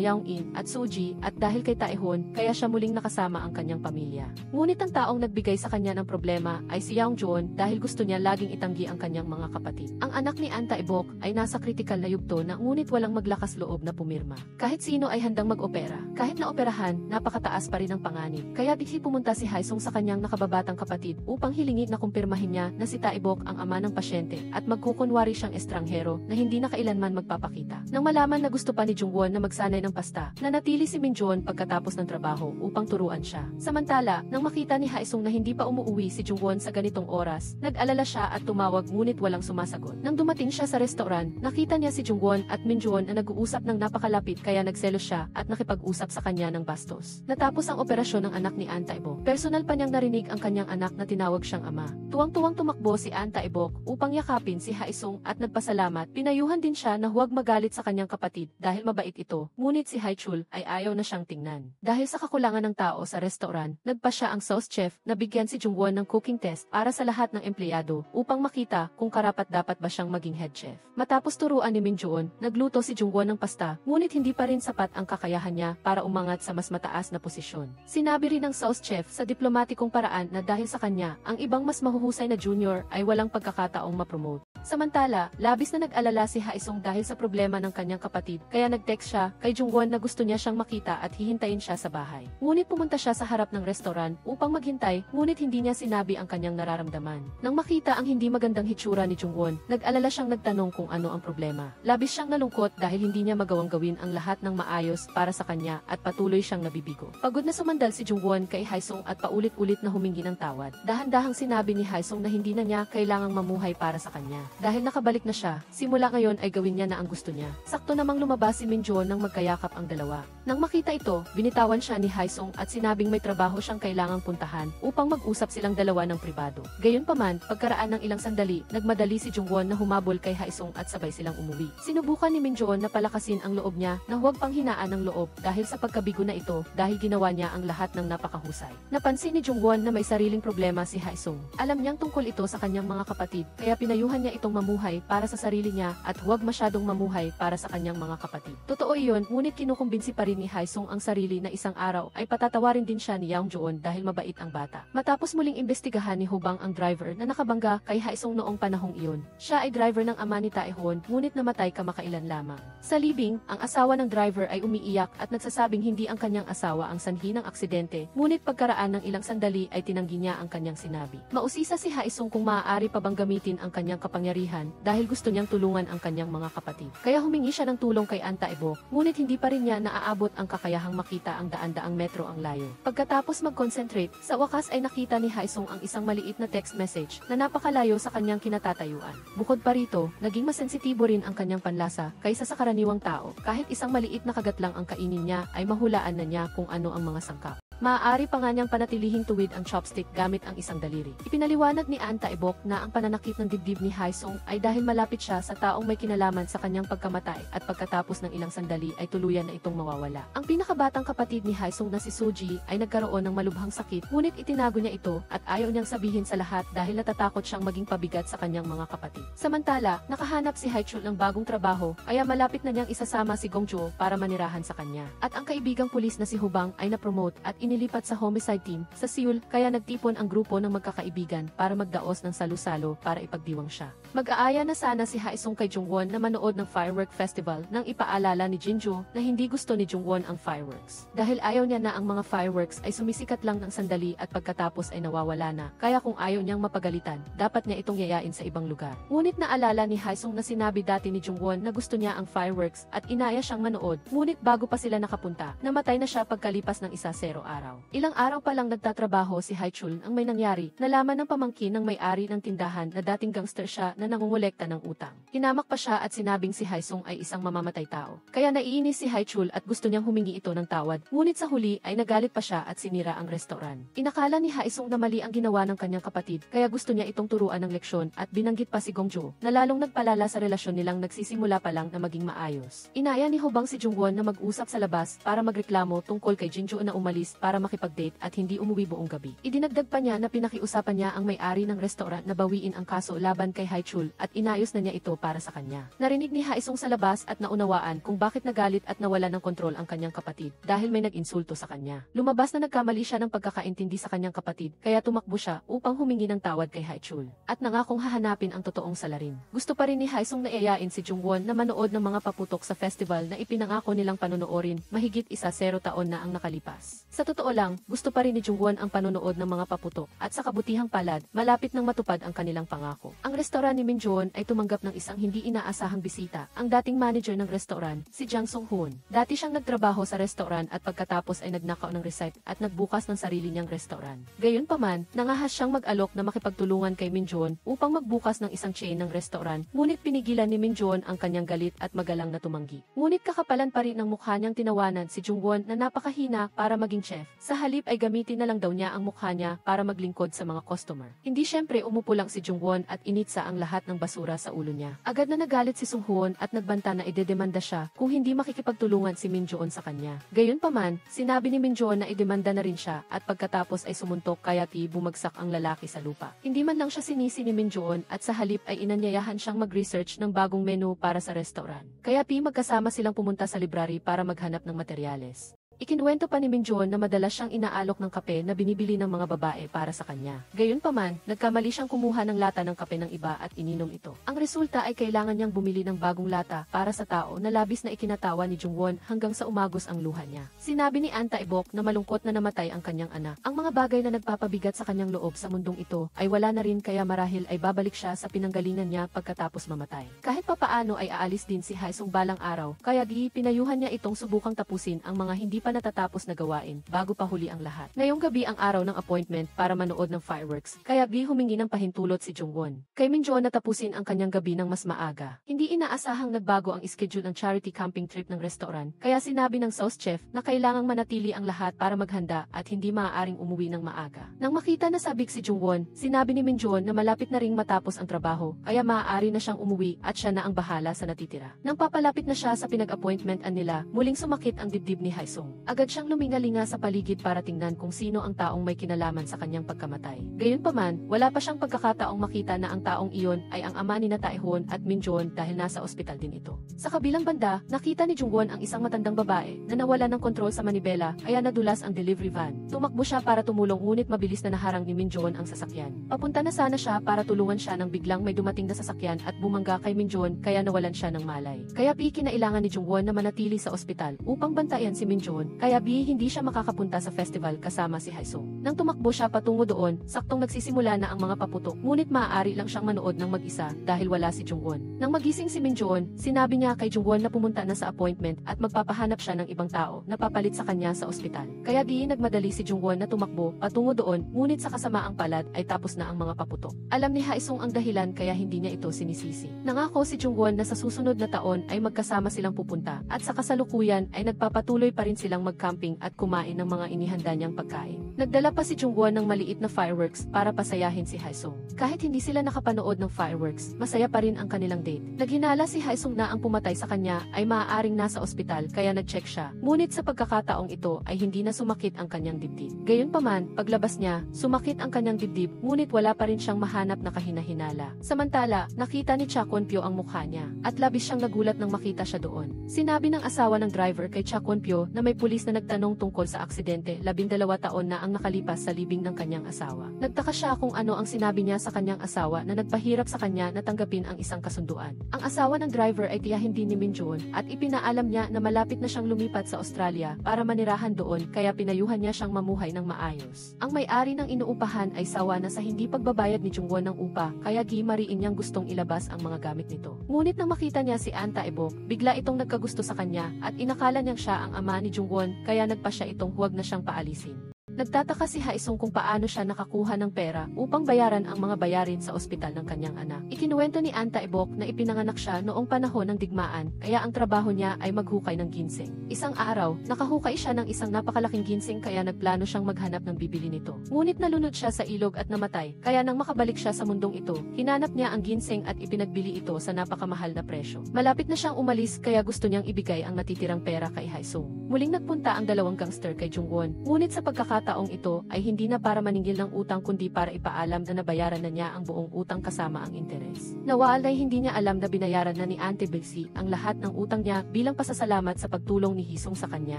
Yaong-in at Suji at dahil kay Taehon, kaya siya muling nakasama ang kanyang pamilya. Ngunit ang taong nagbigay sa kanya ng problema ay si Yaong-joon dahil gusto niya laging itanggi ang kanyang mga kapatid. Ang anak ni An Tae-bok ay nasa kritikal na yugto na ngunit walang maglakas loob na pumirma. Kahit sino ay handang mag-opera. Kahit na operahan, napakataas pa rin ang panganib. Kaya bigsi pumunta si Haesung sa kanyang nakababatang kapatid upang hilingin na kumpirmahin niya na si Tae-bok ang ama ng pasyente at magkukunwari siyang estranghero na hindi na kailanman magpapakita. Nang malaman na gusto pa ni Jungwon na magsanay ng pasta, nanatili si Min-joon pagkatapos ng trabaho upang turuan siya. Samantala, nang makita ni Haesung na hindi pa umuuwi si Jungwon sa ganitong oras, nag-alala siya at tumawag ngunit walang sumasagot. Nang dumating siya sa restaurant, nakita niya si Jungwon at Min-joon na nag-uusap ng napakalapit kaya nagselos siya at nakipag-usap sa kanya ng bastos. Natapos ang operasyon ng anak ni An Tae-bok. Personal pa niyang narinig ang kanyang anak na tinawag siyang ama. Tuwang-tuwang tumakbo si An Tae-bok upang yakapin si Haesung at nagpasalamat. Pinayuhan din siya na huwag magalit sa kanyang kapatid dahil mabait ito. Ngunit si Haechul ay ayaw na siyang tingnan. Dahil sa kakulangan ng tao sa restaurant, nagpa siya ang sauce chef na bigyan si Jungwon ng cooking test para sa lahat ng empleyado upang makita kung karapat-dapat ba siyang maging head chef. Matapos turuan ni Min-joon, nagluto si Jungwon ng pasta, ngunit hindi pa rin sapat ang kakayahan niya para umangat sa mas mataas na posisyon. Sinabi rin ng sauce chef sa diplomatikong paraan na dahil sa kanya, ang ibang mas mahuhusay na junior ay walang pagkakataong ma-promote. Samantala, labis na nag-alala si Haesung dahil sa problema ng kanyang kapatid, kaya nag-text siya kay Jungwon na gusto niya siyang makita at hihintayin siya sa bahay. Ngunit pumunta siya sa harap ng restaurant upang maghintay, ngunit hindi niya sinabi ang kanyang nararamdaman. Nang makita ang hindi magandang hitsura ni Jungwon, nag-alala siyang nagtanong kung ano ang problema. Labis siyang nalungkot dahil hindi niya magawang gawin ang lahat ng maayos para sa kanya at patuloy siyang nabibigo. Pagod na sumandal si Jungwon kay Haesung at paulit-ulit na humingi ng tawad. Dahan-dahang sinabi ni Haesung na hindi na niya kailangang mamuhay para sa kanya. Dahil nakabalik na siya, simula ngayon ay gawin niya na ang gusto niya. Sakto namang lumabas si Min-joon nang magkayakap ang dalawa. Nang makita ito, binitawan siya ni Haesung at sinabing may trabaho siyang kailangang puntahan upang mag-usap silang dalawa ng pribado. Gayunpaman, pagkaraan ng ilang sandali, nagmadali si Jungwon na humabol kay Haesung at sabay silang umuwi. Sinubukan ni Min-joon na palakasin ang loob niya na huwag panghinaan ng loob dahil sa pagkabigo na ito dahil ginawa niya ang lahat ng napakahusay. Napansin ni Jungwon na may sariling problema si Haesung. Alam niyang tungkol ito sa kanyang mga kapatid, kaya pinayuhan niya ito itong mamuhay para sa sarili niya at huwag masyadong mamuhay para sa kanyang mga kapatid. Totoo iyon, ngunit kinukumbinsi pa rin ni Haesung ang sarili na isang araw ay patatawarin din siya ni Yeongjoon dahil mabait ang bata. Matapos muling imbestigahan ni Hobang ang driver na nakabangga kay Haesung noong panahong iyon. Siya ay driver ng ama ni Taehon, ngunit namatay kamakailan lamang. Sa libing, ang asawa ng driver ay umiiyak at nagsasabing hindi ang kanyang asawa ang sanhi ng aksidente, ngunit pagkaraan ng ilang sandali ay tinanggi niya ang kanyang sinabi. Mausisa si Haesung kung maaari pa bang gamitin ang kanyang kapangyarihan dahil gusto niyang tulungan ang kanyang mga kapatid. Kaya humingi siya ng tulong kay An Tae-bok, ngunit hindi pa rin niya naaabot ang kakayahang makita ang daan-daang metro ang layo. Pagkatapos mag-concentrate, sa wakas ay nakita ni Haesung ang isang maliit na text message na napakalayo sa kanyang kinatatayuan. Bukod pa rito, naging masensitibo rin ang kanyang panlasa kaysa sa karaniwang tao. Kahit isang maliit na kagat lang ang kainin niya ay mahulaan na niya kung ano ang mga sangkap. Maaari pa nga niyang panatilihing tuwid ang chopstick gamit ang isang daliri. Ipinaliwanag ni An Tae-bok na ang pananakit ng dibdib ni Haesung ay dahil malapit siya sa taong may kinalaman sa kanyang pagkamatay at pagkatapos ng ilang sandali ay tuluyan na itong mawawala. Ang pinakabatang kapatid ni Haesung na si Suji ay nagkaroon ng malubhang sakit, ngunit itinago niya ito at ayaw niyang sabihin sa lahat dahil natatakot siyang maging pabigat sa kanyang mga kapatid. Samantala, nakahanap si Haechul ng bagong trabaho kaya malapit na niyang isasama si Gongjo para manirahan sa kanya. At ang kaibigang pulis na si Hobang ay na-promote at inilipat sa homicide team sa Seoul kaya nagtipon ang grupo ng magkakaibigan para magdaos ng salu-salo para ipagdiwang siya. Mag-aaya na sana si Haesung kay Jungwon na manood ng firework festival nang ipaalala ni Jinjo na hindi gusto ni Jungwon ang fireworks. Dahil ayaw niya na ang mga fireworks ay sumisikat lang ng sandali at pagkatapos ay nawawala na, kaya kung ayaw niyang mapagalitan, dapat niya itong yayain sa ibang lugar. Ngunit naalala ni Haesung na sinabi dati ni Jungwon na gusto niya ang fireworks at inaya siyang manood, ngunit bago pa sila nakapunta, namatay na siya pagkalipas ng 0 araw. Ilang araw pa lang nagtatrabaho si Haechul ang may nangyari, nalaman ng pamangkin ng may-ari ng tindahan na dating gangster siya na nangungulekta ng utang. Hinamak pa siya at sinabing si Haesung ay isang mamamatay tao. Kaya naiinis si Haechul at gusto niyang humingi ito ng tawad, ngunit sa huli ay nagalit pa siya at sinira ang restaurant. Inakala ni Haesung na mali ang ginawa ng kanyang kapatid, kaya gusto niya itong turuan ng leksyon at binanggit pa si Gongjo, na lalong nagpalala sa relasyon nilang nagsisimula pa lang na maging maayos. Inaya ni Hobang si Jungwon na mag-usap sa labas para magreklamo tungkol kay Jinjo na umalis para makipag-date at hindi umuwi buong gabi. Idinagdag pa niya na pinakiusapan niya ang may-ari ng restaurant na bawiin ang kaso laban kay Haechul at inayos na niya ito para sa kanya. Narinig ni Haesung sa labas at naunawaan kung bakit nagalit at nawala ng kontrol ang kanyang kapatid dahil may nag-insulto sa kanya. Lumabas na nagkamali siya ng pagkakaintindi sa kanyang kapatid kaya tumakbo siya upang humingi ng tawad kay Haechul at nangakong hahanapin ang totoong salarin. Gusto pa rin ni Haesung na iayain si Jungwon na manood ng mga paputok sa festival na ipinangako nilang panonoorin mahigit 0 taon na ang nakalipas. Sa totoo lang, gusto pa rin ni Jungwon ang panonood ng mga paputok at sa kabutihang palad, malapit nang matupad ang kanilang pangako. Ang restaurant ni Minjoon ay tumanggap ng isang hindi inaasahang bisita, ang dating manager ng restaurant, si Jang Sung-hoon. Dati siyang nagtrabaho sa restaurant at pagkatapos ay nagnakaw ng receipt at nagbukas ng sarili niyang restaurant. Gayunpaman, nangahas siyang mag-alok na makipagtulungan kay Minjoon upang magbukas ng isang chain ng restaurant, ngunit pinigilan ni Minjoon ang kanyang galit at magalang na tumanggi. Ngunit kakapalan pa rin ng mukha niyang tinawanan si Jungwon na napakahina para maging chef. Sa halip ay gamitin na lang daw niya ang mukha niya para maglingkod sa mga customer. Hindi syempre umupo lang si Jungwon at initsa ang lahat ng basura sa ulo niya. Agad na nagalit si Sung-hoon at nagbanta na idedemanda siya kung hindi makikipagtulungan si Minjoon sa kanya. Gayunpaman, sinabi ni Minjoon na idemanda na rin siya at pagkatapos ay sumuntok kaya't bumagsak ang lalaki sa lupa. Hindi man lang siya sinisi ni Minjoon at sa halip ay inanyayahan siyang mag-research ng bagong menu para sa restaurant. Kaya magkasama silang pumunta sa library para maghanap ng materyales. Ikinuwento pa ni Minjoon na madalas siyang inaalok ng kape na binibili ng mga babae para sa kanya. Gayunpaman, nagkamali siyang kumuha ng lata ng kape ng iba at ininom ito. Ang resulta ay kailangan niyang bumili ng bagong lata para sa tao na labis na ikinatawa ni Jungwon hanggang sa umagos ang luha niya. Sinabi ni An Tae-bok na malungkot na namatay ang kanyang anak. Ang mga bagay na nagpapabigat sa kanyang loob sa mundong ito ay wala na rin kaya marahil ay babalik siya sa pinanggalingan niya pagkatapos mamatay. Kahit papaano ay aalis din si Haesung balang araw, kaya pinayuhan niya itong subukang tapusin ang mga hindi pa natatapos na gawain bago pa huli ang lahat. Ngayong gabi ang araw ng appointment para manood ng fireworks, kaya humingi ng pahintulot si Jungwon. Kay Minjoon na tapusin ang kanyang gabi ng mas maaga. Hindi inaasahang nagbago ang schedule ng charity camping trip ng restaurant, kaya sinabi ng sauce chef na kailangang manatili ang lahat para maghanda at hindi maaaring umuwi ng maaga. Nang makita na sabik si Jungwon, sinabi ni Minjoon na malapit na ring matapos ang trabaho, kaya maaari na siyang umuwi at siya na ang bahala sa natitira. Nang papalapit na siya sa pinag-appointmentan nila, muling sumakit ang dibdib ni Haesung. Agad siyang lumingalinga sa paligid para tingnan kung sino ang taong may kinalaman sa kanyang pagkamatay. Gayunpaman, wala pa siyang pagkakataong makita na ang taong iyon ay ang ama ni Taehon at Minjon dahil nasa ospital din ito. Sa kabilang banda, nakita ni Jungwon ang isang matandang babae na nawala ng kontrol sa manibela kaya nadulas ang delivery van. Tumakbo siya para tumulong ngunit mabilis na naharang ni Minjon ang sasakyan. Papunta na sana siya para tulungan siya nang biglang may dumating na sasakyan at bumangga kay Minjon kaya nawalan siya ng malay. Kaya kinailangan ni Jungwon na manatili sa ospital upang bantayan si Minjon. Kaya hindi siya makakapunta sa festival kasama si Haesung. Nang tumakbo siya patungo doon, saktong nagsisimula na ang mga paputok, ngunit maaari lang siyang manood ng mag-isa dahil wala si Jungwon. Nang magising si Minjon, sinabi niya kay Jungwon na pumunta na sa appointment at magpapahanap siya ng ibang tao na papalit sa kanya sa ospital. Kaya nagmadali si Jungwon na tumakbo patungo doon, ngunit sa kasamaang palad ay tapos na ang mga paputok. Alam ni Haesung ang dahilan kaya hindi niya ito sinisisi. Nangako si Jungwon na sa susunod na taon ay magkasama silang pupunta at sa kasalukuyan ay nagpapatuloy pa rin silang mag-camping at kumain ng mga inihanda niyang pagkain. Nagdala pa si Jungwon ng maliit na fireworks para pasayahin si Haesung. Kahit hindi sila nakapanood ng fireworks, masaya pa rin ang kanilang date. Naghinala si Haesung na ang pumatay sa kanya ay maaaring nasa ospital kaya nag-check siya. Ngunit sa pagkakataong ito ay hindi na sumakit ang kanyang dibdib. Gayunpaman, paglabas niya, sumakit ang kanyang dibdib ngunit wala pa rin siyang mahanap na kahinahinala. Samantala, nakita ni Cha Kwon-pyo ang mukha niya at labis siyang nagulat nang makita siya doon. Sinabi ng asawa ng driver kay Cha Kwon-pyo na may pulis na nagtanong tungkol sa aksidente 12 taon na ang nakalipas sa libing ng kanyang asawa. Nagtaka siya kung ano ang sinabi niya sa kanyang asawa na nagpahirap sa kanya na tanggapin ang isang kasunduan. Ang asawa ng driver ay tiyahin din ni Minjon at ipinaalam niya na malapit na siyang lumipat sa Australia para manirahan doon kaya pinayuhan niya siyang mamuhay ng maayos. Ang may-ari ng inuupahan ay sawa na sa hindi pagbabayad ni Jungwon ng upa kaya mariin niyang gustong ilabas ang mga gamit nito. Ngunit nang makita niya si An Tae-bok, bigla itong nagkagusto sa kanya at inakala niyang siya ang ama ni Jungwon kaya nagpa siya itong huwag na siyang paalisin. Nagtataka si Haesung kung paano siya nakakuha ng pera upang bayaran ang mga bayarin sa ospital ng kanyang anak. Ikinuwento ni An Tae-bok na ipinanganak siya noong panahon ng digmaan kaya ang trabaho niya ay maghukay ng ginseng. Isang araw, nakahukay siya ng isang napakalaking ginseng kaya nagplano siyang maghanap ng bibili nito. Ngunit nalunod siya sa ilog at namatay kaya nang makabalik siya sa mundong ito, hinanap niya ang ginseng at ipinagbili ito sa napakamahal na presyo. Malapit na siyang umalis kaya gusto niyang ibigay ang natitirang pera kay Haesung. Muling nagpunta ang dalawang gangster kay Jungwon, ngunit sa pagkakataong ito ay hindi na para maningil ng utang kundi para ipaalam na nabayaran na niya ang buong utang kasama ang interes. Nawal ay hindi niya alam na binayaran na ni Auntie Bixie ang lahat ng utang niya bilang pasasalamat sa pagtulong ni Haesung sa kanya.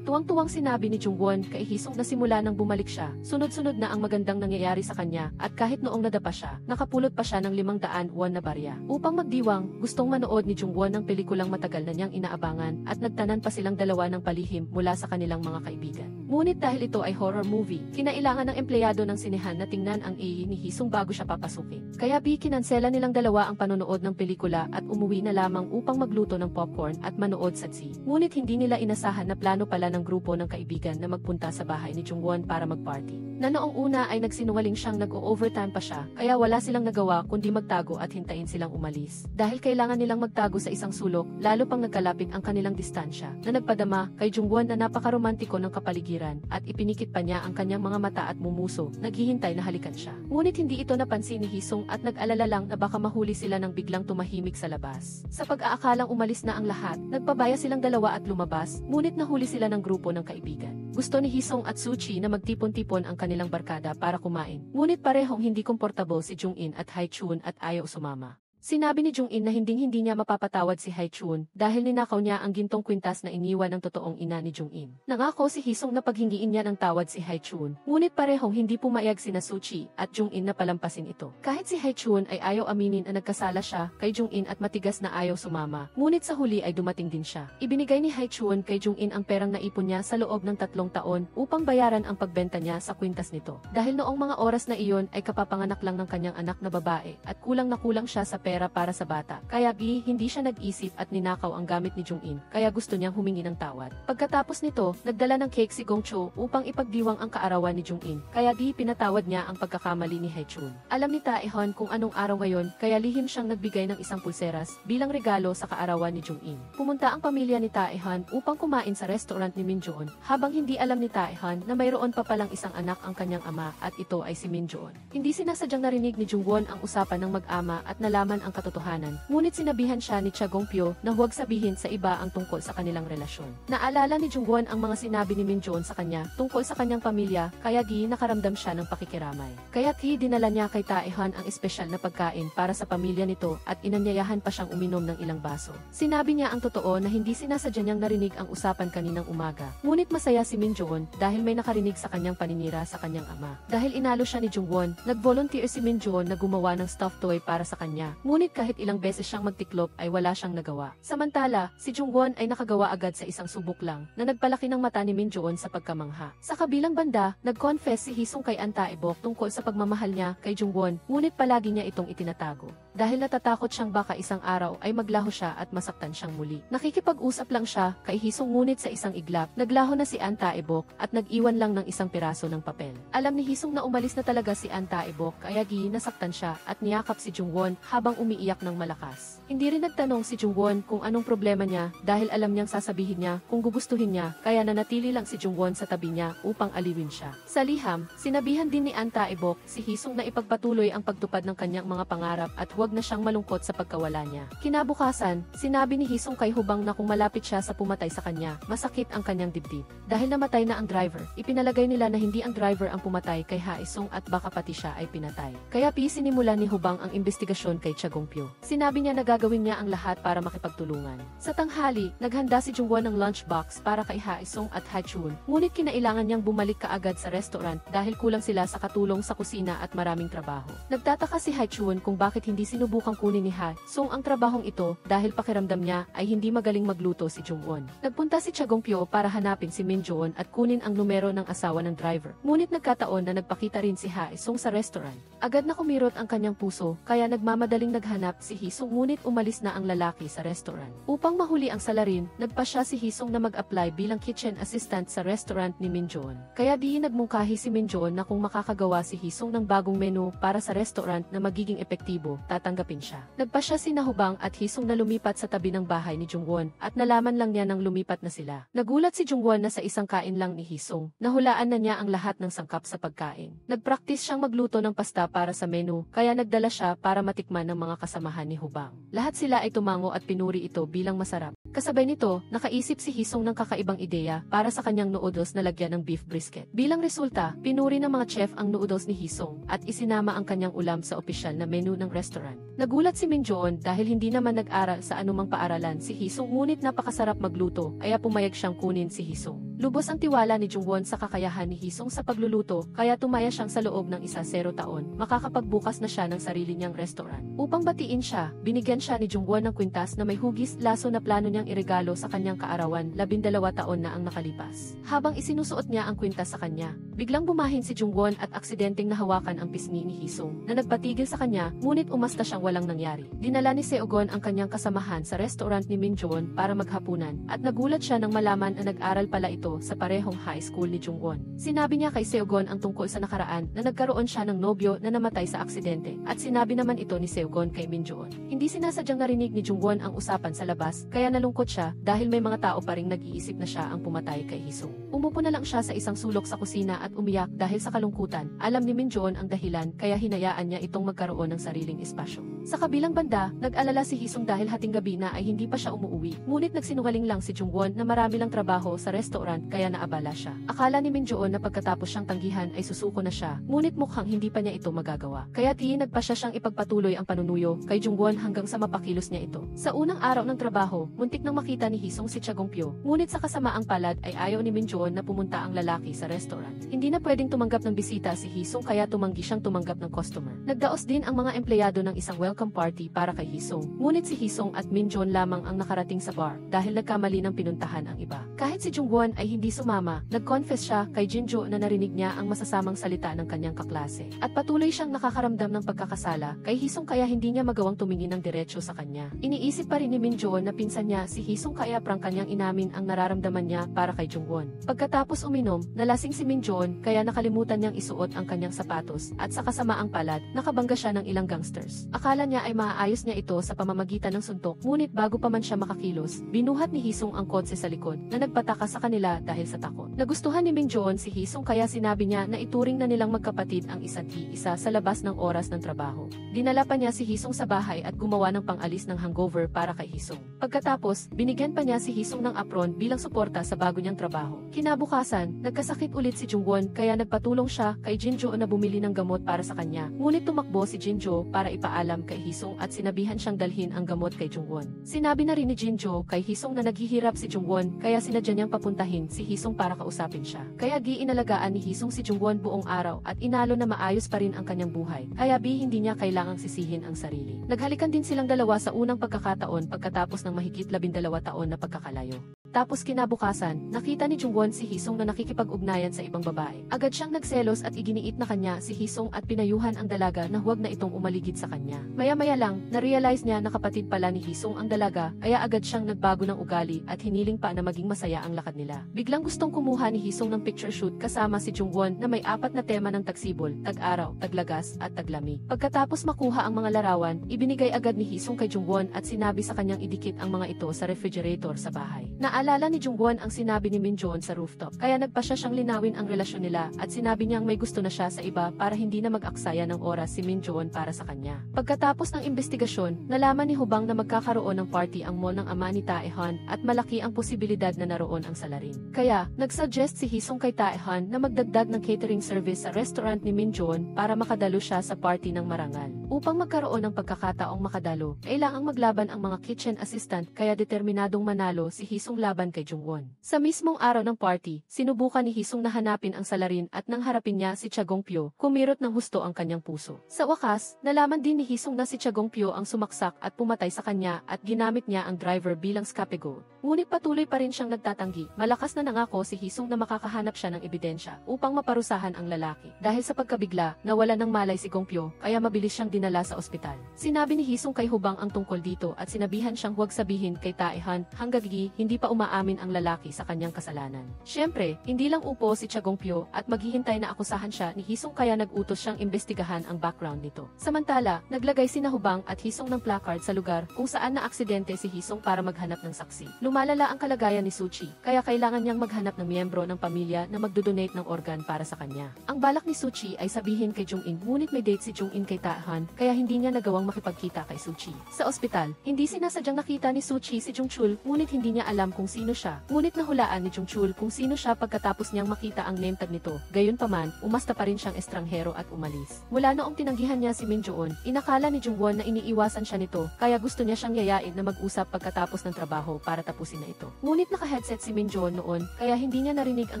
Tuwang-tuwang sinabi ni Jungwon kay Haesung na simula nang bumalik siya, sunod-sunod na ang magandang nangyayari sa kanya at kahit noong nadapa siya, nakapulot pa siya ng 500 won na barya. Upang magdiwang, gustong manood ni Jungwon ng pelikulang matagal na niyang inaabangan at nagtanan pa silang dalawa ng palihim mula sa kanilang mga kaibigan. Ngunit dahil ito ay horror movie, kinailangan ng empleyado ng sinehan na tingnan ang ni Haesung bago siya papasukin. Kaya kinansela nilang dalawa ang panonood ng pelikula at umuwi na lamang upang magluto ng popcorn at manood sa TV. Ngunit hindi nila inasahan na plano pala ng grupo ng kaibigan na magpunta sa bahay ni Jungwon para magparty. Na noong una ay nagsinungaling siyang nag-o-overtime pa siya, kaya wala silang nagawa kundi magtago at hintayin silang umalis. Dahil kailangan nilang magtago sa isang sulok, lalo pang nagkalapit ang kanilang distansya, na nagpadama kay Jungwon na napakaromantiko ng kapaligiran at ipinikit pa niya ang kanyang mga mata at mumuso, naghihintay na halikan siya. Ngunit hindi ito napansin ni Haesung at nag-alala lang na baka mahuli sila nang biglang tumahimik sa labas. Sa pag-aakalang umalis na ang lahat, nagpabaya silang dalawa at lumabas, ngunit nahuli sila ng grupo ng kaibigan. Gusto ni Haesung at Suchi na magtipon-tipon ang kanilang barkada para kumain, ngunit parehong hindi komportable si Jung-in at Hae-chun at ayaw sumama. Sinabi ni Jung-in na hinding-hindi niya mapapatawad si Hae-chun dahil ninakaw niya ang gintong kwintas na iniwan ng totoong ina ni Jung-in. Nangako si Haesung na paghingiin niya ng tawad si Hae-chun, ngunit parehong hindi pumayag sina Suchi at Jung-in na palampasin ito. Kahit si Hae-chun ay ayaw aminin na nagkasala siya kay Jung-in at matigas na ayaw sumama, ngunit sa huli ay dumating din siya. Ibinigay ni Hae-chun kay Jung-in ang perang naipon niya sa loob ng 3 taon upang bayaran ang pagbenta niya sa kwintas nito. Dahil noong mga oras na iyon ay kapapanganak lang ng kanyang anak na babae at kulang na kulang siya sa pera para sa bata. Kaya hindi siya nag-isip at ninakaw ang gamit ni Jung-in, kaya gusto niyang humingi ng tawad. Pagkatapos nito, nagdala ng cake si Gong-cho upang ipagdiwang ang kaarawan ni Jung-in, kaya pinatawad niya ang pagkakamali ni Hae-chun. Alam ni Tae-hon kung anong araw ngayon, kaya lihim siyang nagbigay ng isang pulseras bilang regalo sa kaarawan ni Jung-in. Pumunta ang pamilya ni Tae-hon upang kumain sa restaurant ni Minjon, habang hindi alam ni Tae-hon na mayroon pa palang isang anak ang kanyang ama at ito ay si Minjon. Hindi sinasadyang narinig ni Jungwon ang usapan ng mag-ama at nalaman ang katotohanan, ngunit sinabihan siya ni Cha Gongpyo na huwag sabihin sa iba ang tungkol sa kanilang relasyon. Naalala ni Jungwon ang mga sinabi ni Min Joon sa kanya tungkol sa kanyang pamilya, kaya nakaramdam siya ng pakikiramay. Kaya't dinala niya kay Taehan ang espesyal na pagkain para sa pamilya nito at inanyayahan pa siyang uminom ng ilang baso. Sinabi niya ang totoo na hindi sinasadya niyang narinig ang usapan kaninang umaga. Ngunit masaya si Min Joon dahil may nakarinig sa kanyang paninira sa kanyang ama. Dahil inalo siya ni Jungwon, nag-volunteer si Min Joon na gumawa ng stuffed toy para sa kanya. Ngunit kahit ilang beses siyang magtiklop ay wala siyang nagawa. Samantala, si Jungwon ay nakagawa agad sa isang subok lang na nagpalaki ng mata ni Min Joon sa pagkamangha. Sa kabilang banda, nag-confess si Hisung kay An Tae-bok tungkol sa pagmamahal niya kay Jungwon, ngunit palagi niya itong itinatago. Dahil natatakot siyang baka isang araw ay maglaho siya at masaktan siyang muli. Nakikipag-usap lang siya kay Hisung ngunit sa isang iglap, naglaho na si An Tae-bok at nag-iwan lang ng isang piraso ng papel. Alam ni Hisung na umalis na talaga si An Tae-bok kaya nasaktan siya at niyakap si Jungwon habang umiiyak ng malakas. Hindi rin nagtanong si Jungwon kung anong problema niya dahil alam niyang sasabihin niya kung gugustuhin niya, kaya nanatili lang si Jungwon sa tabi niya upang aliwin siya. Sa liham, sinabihan din ni An Tae-bok si Hisung na ipagpatuloy ang pagtupad ng kanyang mga pangarap at huwag na siyang malungkot sa pagkawala niya. Kinabukasan, sinabi ni Hisung kay Hubang na kung malapit siya sa pumatay sa kanya, masakit ang kanyang dibdib. Dahil namatay na ang driver, ipinalagay nila na hindi ang driver ang pumatay kay Haesung at baka pati siya ay pinatay. Kaya sinimula ni Hubang ang investigasyon kay Cha Gongpyo. Sinabi niya na gagawin niya ang lahat para makipagtulungan. Sa tanghali, naghanda si Jungwon ng lunchbox para kay Haesung at Hachun, ngunit kinailangan niyang bumalik kaagad sa restaurant dahil kulang sila sa katulong sa kusina at maraming trabaho. Nagtataka si Hachun kung bakit hindi sinubukang kunin ni Haesung ang trabahong ito dahil pakiramdam niya ay hindi magaling magluto si Jungwon. Nagpunta si Cha Gongpyo para hanapin si Min Joon at kunin ang numero ng asawa ng driver. Ngunit nagkataon na nagpakita rin si Haesung sa restaurant. Agad na kumirot ang kanyang puso, kaya nagmamadaling naghanap si Hisung ngunit umalis na ang lalaki sa restaurant. Upang mahuli ang salarin, nagpasya si Hisung na mag-apply bilang kitchen assistant sa restaurant ni Min Joon. Kaya nagmungkahi si Min Joon na kung makakagawa si Hisung ng bagong menu para sa restaurant na magiging epektibo, tatanggapin siya. Nagpasya si Hubang at Hisung na lumipat sa tabi ng bahay ni Jungwon at nalaman lang niya nang lumipat na sila. Nagulat si Jungwon na sa isang kain lang ni Hisung, nahulaan na niya ang lahat ng sangkap sa pagkain. Nagpraktis siyang magluto ng pasta para sa menu, kaya nagdala siya para matikman ng mga kasamahan ni Hubang. Lahat sila ay tumango at pinuri ito bilang masarap. Kasabay nito, nakaisip si Hisung ng kakaibang ideya para sa kanyang noodles na lagyan ng beef brisket. Bilang resulta, pinuri ng mga chef ang noodles ni Hisung at isinama ang kanyang ulam sa opisyal na menu ng restaurant. Nagulat si Min Joon dahil hindi naman nag-aral sa anumang paaralan si Hisung ngunit napakasarap magluto, kaya pumayag siyang kunin si Hisung. Lubos ang tiwala ni Jungwon sa kakayahan ni Hisung sa pagluluto, kaya tumaya siyang sa loob ng 0 taon, makakapagbukas na siya ng sarili niyang restaurant. Upang batiin siya, binigyan siya ni Jungwon ng kwintas na may hugis laso na plano niyang iregalo sa kanyang kaarawan, 12 taon na ang nakalipas. Habang isinusuot niya ang kwintas sa kanya, biglang bumahin si Jungwon at aksidenteng nahawakan ang pisngi ni Hisung, na nagpatigil sa kanya, ngunit umasta siyang walang nangyari. Dinala ni Seogon ang kanyang kasamahan sa restaurant ni Min Joon para maghapunan, at nagulat siya nang malaman na nag-aral pala ito sa parehong high school ni Jungwon. Sinabi niya kay Seogon ang tungkol sa nakaraan na nagkaroon siya ng nobyo na namatay sa aksidente, at sinabi naman ito ni Seogon kay Min Joon. Hindi sinasadyang narinig ni Jungwon ang usapan sa labas, kaya nalungkot siya dahil may mga tao pa ring nag-iisip na siya ang pumatay kay Hisung. Umupo na lang siya sa isang sulok sa kusina at umiyak dahil sa kalungkutan. Alam ni Min Joon ang dahilan, kaya hinayaan niya itong magkaroon ng sariling espasyo. Sa kabilang banda, nag-alala si Hisung dahil hating gabi na ay hindi pa siya umuwi, ngunit nagsinungaling lang si Jungwon na marami lang trabaho sa restaurant kaya naabala siya. Akala ni Min Joon na pagkatapos siyang tanggihan ay susuko na siya, ngunit mukhang hindi pa niya ito magagawa. Kaya nagpasya siyang ipagpatuloy ang panunuyo kay Jungwon hanggang sa mapakilos niya ito. Sa unang araw ng trabaho, muntik nang makita ni Hisung si Cha Gongpyo, ngunit sa kasamaang palad ay ayaw ni Min Joon na pumunta ang lalaki sa restaurant. Hindi na pwedeng tumanggap ng bisita si Hisung kaya tumanggi siyang tumanggap ng customer. Nagdaos din ang mga empleyado ng isang welcome party para kay Hisung, ngunit si Hisung at Min Joon lamang ang nakarating sa bar dahil nagkamali ng pinuntahan ang iba. Kahit si Jungwon ay hindi sumama, nag-confess siya kay Jinjo na narinig niya ang masasamang salita ng kanyang kaklase. At patuloy siyang nakakaramdam ng pagkakasala kay Hisung kaya hindi niya magawang tumingin ng diretso sa kanya. Iniisip pa rin ni Min Joon na pinsan niya si Hisung kaya prang kanyang inamin ang nararamdaman niya para kay Jungwon. Pagkatapos uminom, nalasing si Min Joon kaya nakalimutan niyang isuot ang kanyang sapatos at sa kasamaang palad, nakabangga siya ng ilang gangsters. Akala Akala niya ay maaayos niya ito sa pamamagitan ng suntok, ngunit bago pa man siya makakilos, binuhat ni Hisong ang kotse sa likod, na nagpataka sa kanila dahil sa takot. Nagustuhan ni Mingjoon si Hisong kaya sinabi niya na ituring na nilang magkapatid ang isa't isa sa labas ng oras ng trabaho. Dinala pa niya si Hisong sa bahay at gumawa ng pang-alis ng hangover para kay Hisong. Pagkatapos, binigyan pa niya si Hisong ng apron bilang suporta sa bago niyang trabaho. Kinabukasan, nagkasakit ulit si Jungwon kaya nagpatulong siya kay Jinjo na bumili ng gamot para sa kanya. Ngunit tumakbo si Jinjo para ipaalam kay Hisong at sinabihan siyang dalhin ang gamot kay Jungwon. Sinabi na rin ni Jinjo kay Hisong na naghihirap si Jungwon kaya sinadya niyang papuntahin si Hisong para kausapin siya. Kaya giinalagaan ni Hisong si Jungwon buong araw at inalo na maayos pa rin ang kanyang buhay. Kaya hindi niya kailangang sisihin ang sarili. Naghalikan din silang dalawa sa unang pagkakataon pagkatapos ng mahigit 12 taon na pagkakalayo. Tapos kinabukasan, nakita ni Jungwon si Hisong na nakikipag-ugnayan sa ibang babae. Agad siyang nagselos at iginiit na kanya si Hisong at pinayuhan ang dalaga na huwag na itong umaligid sa kanya. Maya-maya lang, na-realize niya na kapatid pala ni Hisong ang dalaga, kaya agad siyang nagbago ng ugali at hiniling pa na maging masaya ang lakad nila. Biglang gustong kumuha ni Hisong ng picture shoot kasama si Jungwon na may 4 na tema ng tagsibol, tag-araw, taglagas, at taglami. Pagkatapos makuha ang mga larawan, ibinigay agad ni Hisong kay Jungwon at sinabi sa kanyang idikit ang mga ito sa refrigerator sa bahay. Naalala ni Jungwon ang sinabi ni Minjoon sa rooftop, kaya nagpasya siyang linawin ang relasyon nila at sinabi niyang may gusto na siya sa iba para hindi na mag-aksaya ng oras si Minjoon para sa kanya. Pagkatapos ng investigasyon, nalaman ni Hubang na magkakaroon ng party ang mall ng ama ni Taehan at malaki ang posibilidad na naroon ang salarin. Kaya, nagsuggest si Hisong kay Taehan na magdagdag ng catering service sa restaurant ni Minjoon para makadalo siya sa party ng marangal. Upang magkaroon ng pagkakataong makadalo, kailangang maglaban ang mga kitchen assistant kaya determinadong manalo si Hisong laban kay Jungwon. Sa mismong araw ng party, sinubukan ni Hisong na hanapin ang salarin at nang harapin niya si Chagongpyo, kumirot ng husto ang kanyang puso. Sa wakas, nalaman din ni Hisong na si Chagongpyo ang sumaksak at pumatay sa kanya at ginamit niya ang driver bilang scapegoat. Ngunit patuloy pa rin siyang nagtatanggi. Malakas na nangako si Hisong na makakahanap siya ng ebidensya upang maparusahan ang lalaki. Dahil sa pagkabigla, nawala ng malay si Gongpyo kaya mabilis siyang dinala sa ospital. Sinabi ni Hisong kay Hubang ang tungkol dito at sinabihan siyang huwag sabihin kay Taehan hanggang hindi pa umaamin ang lalaki sa kanyang kasalanan. Siyempre, hindi lang upo si Chagongpyo at maghihintay na akusahan siya ni Hisong kaya nag-utos siyang imbestigahan ang background nito. Samantala, naglagay sina Hubang at Hisong ng placard sa lugar kung saan na aksidente si Hisong para maghanap ng saksi. Lumalala ang kalagayan ni Suchi, kaya kailangan niyang maghanap ng miyembro ng pamilya na magdodonate ng organ para sa kanya. Ang balak ni Suchi ay sabihin kay Jung-in ngunit may date si Jung-in kay Taehan kaya hindi niya nagawang makipagkita kay Suchi. Sa ospital, hindi sinasadyang nakita ni Suchi si Jung-chul ngunit hindi niya alam kung sino siya. Ngunit nahulaan ni Jung-chul kung sino siya pagkatapos niyang makita ang name tag nito. Gayunpaman, umasta pa rin siyang estranghero at umalis. Mula noong tinanggihan niya si Minjoon, inakala ni Jungwon na iniiwasan siya nito kaya gusto niya siyang yayain na mag-usap pagkatapos ng trabaho para tapusin na ito. Ngunit naka-headset si Minjoon noon kaya hindi niya narinig ang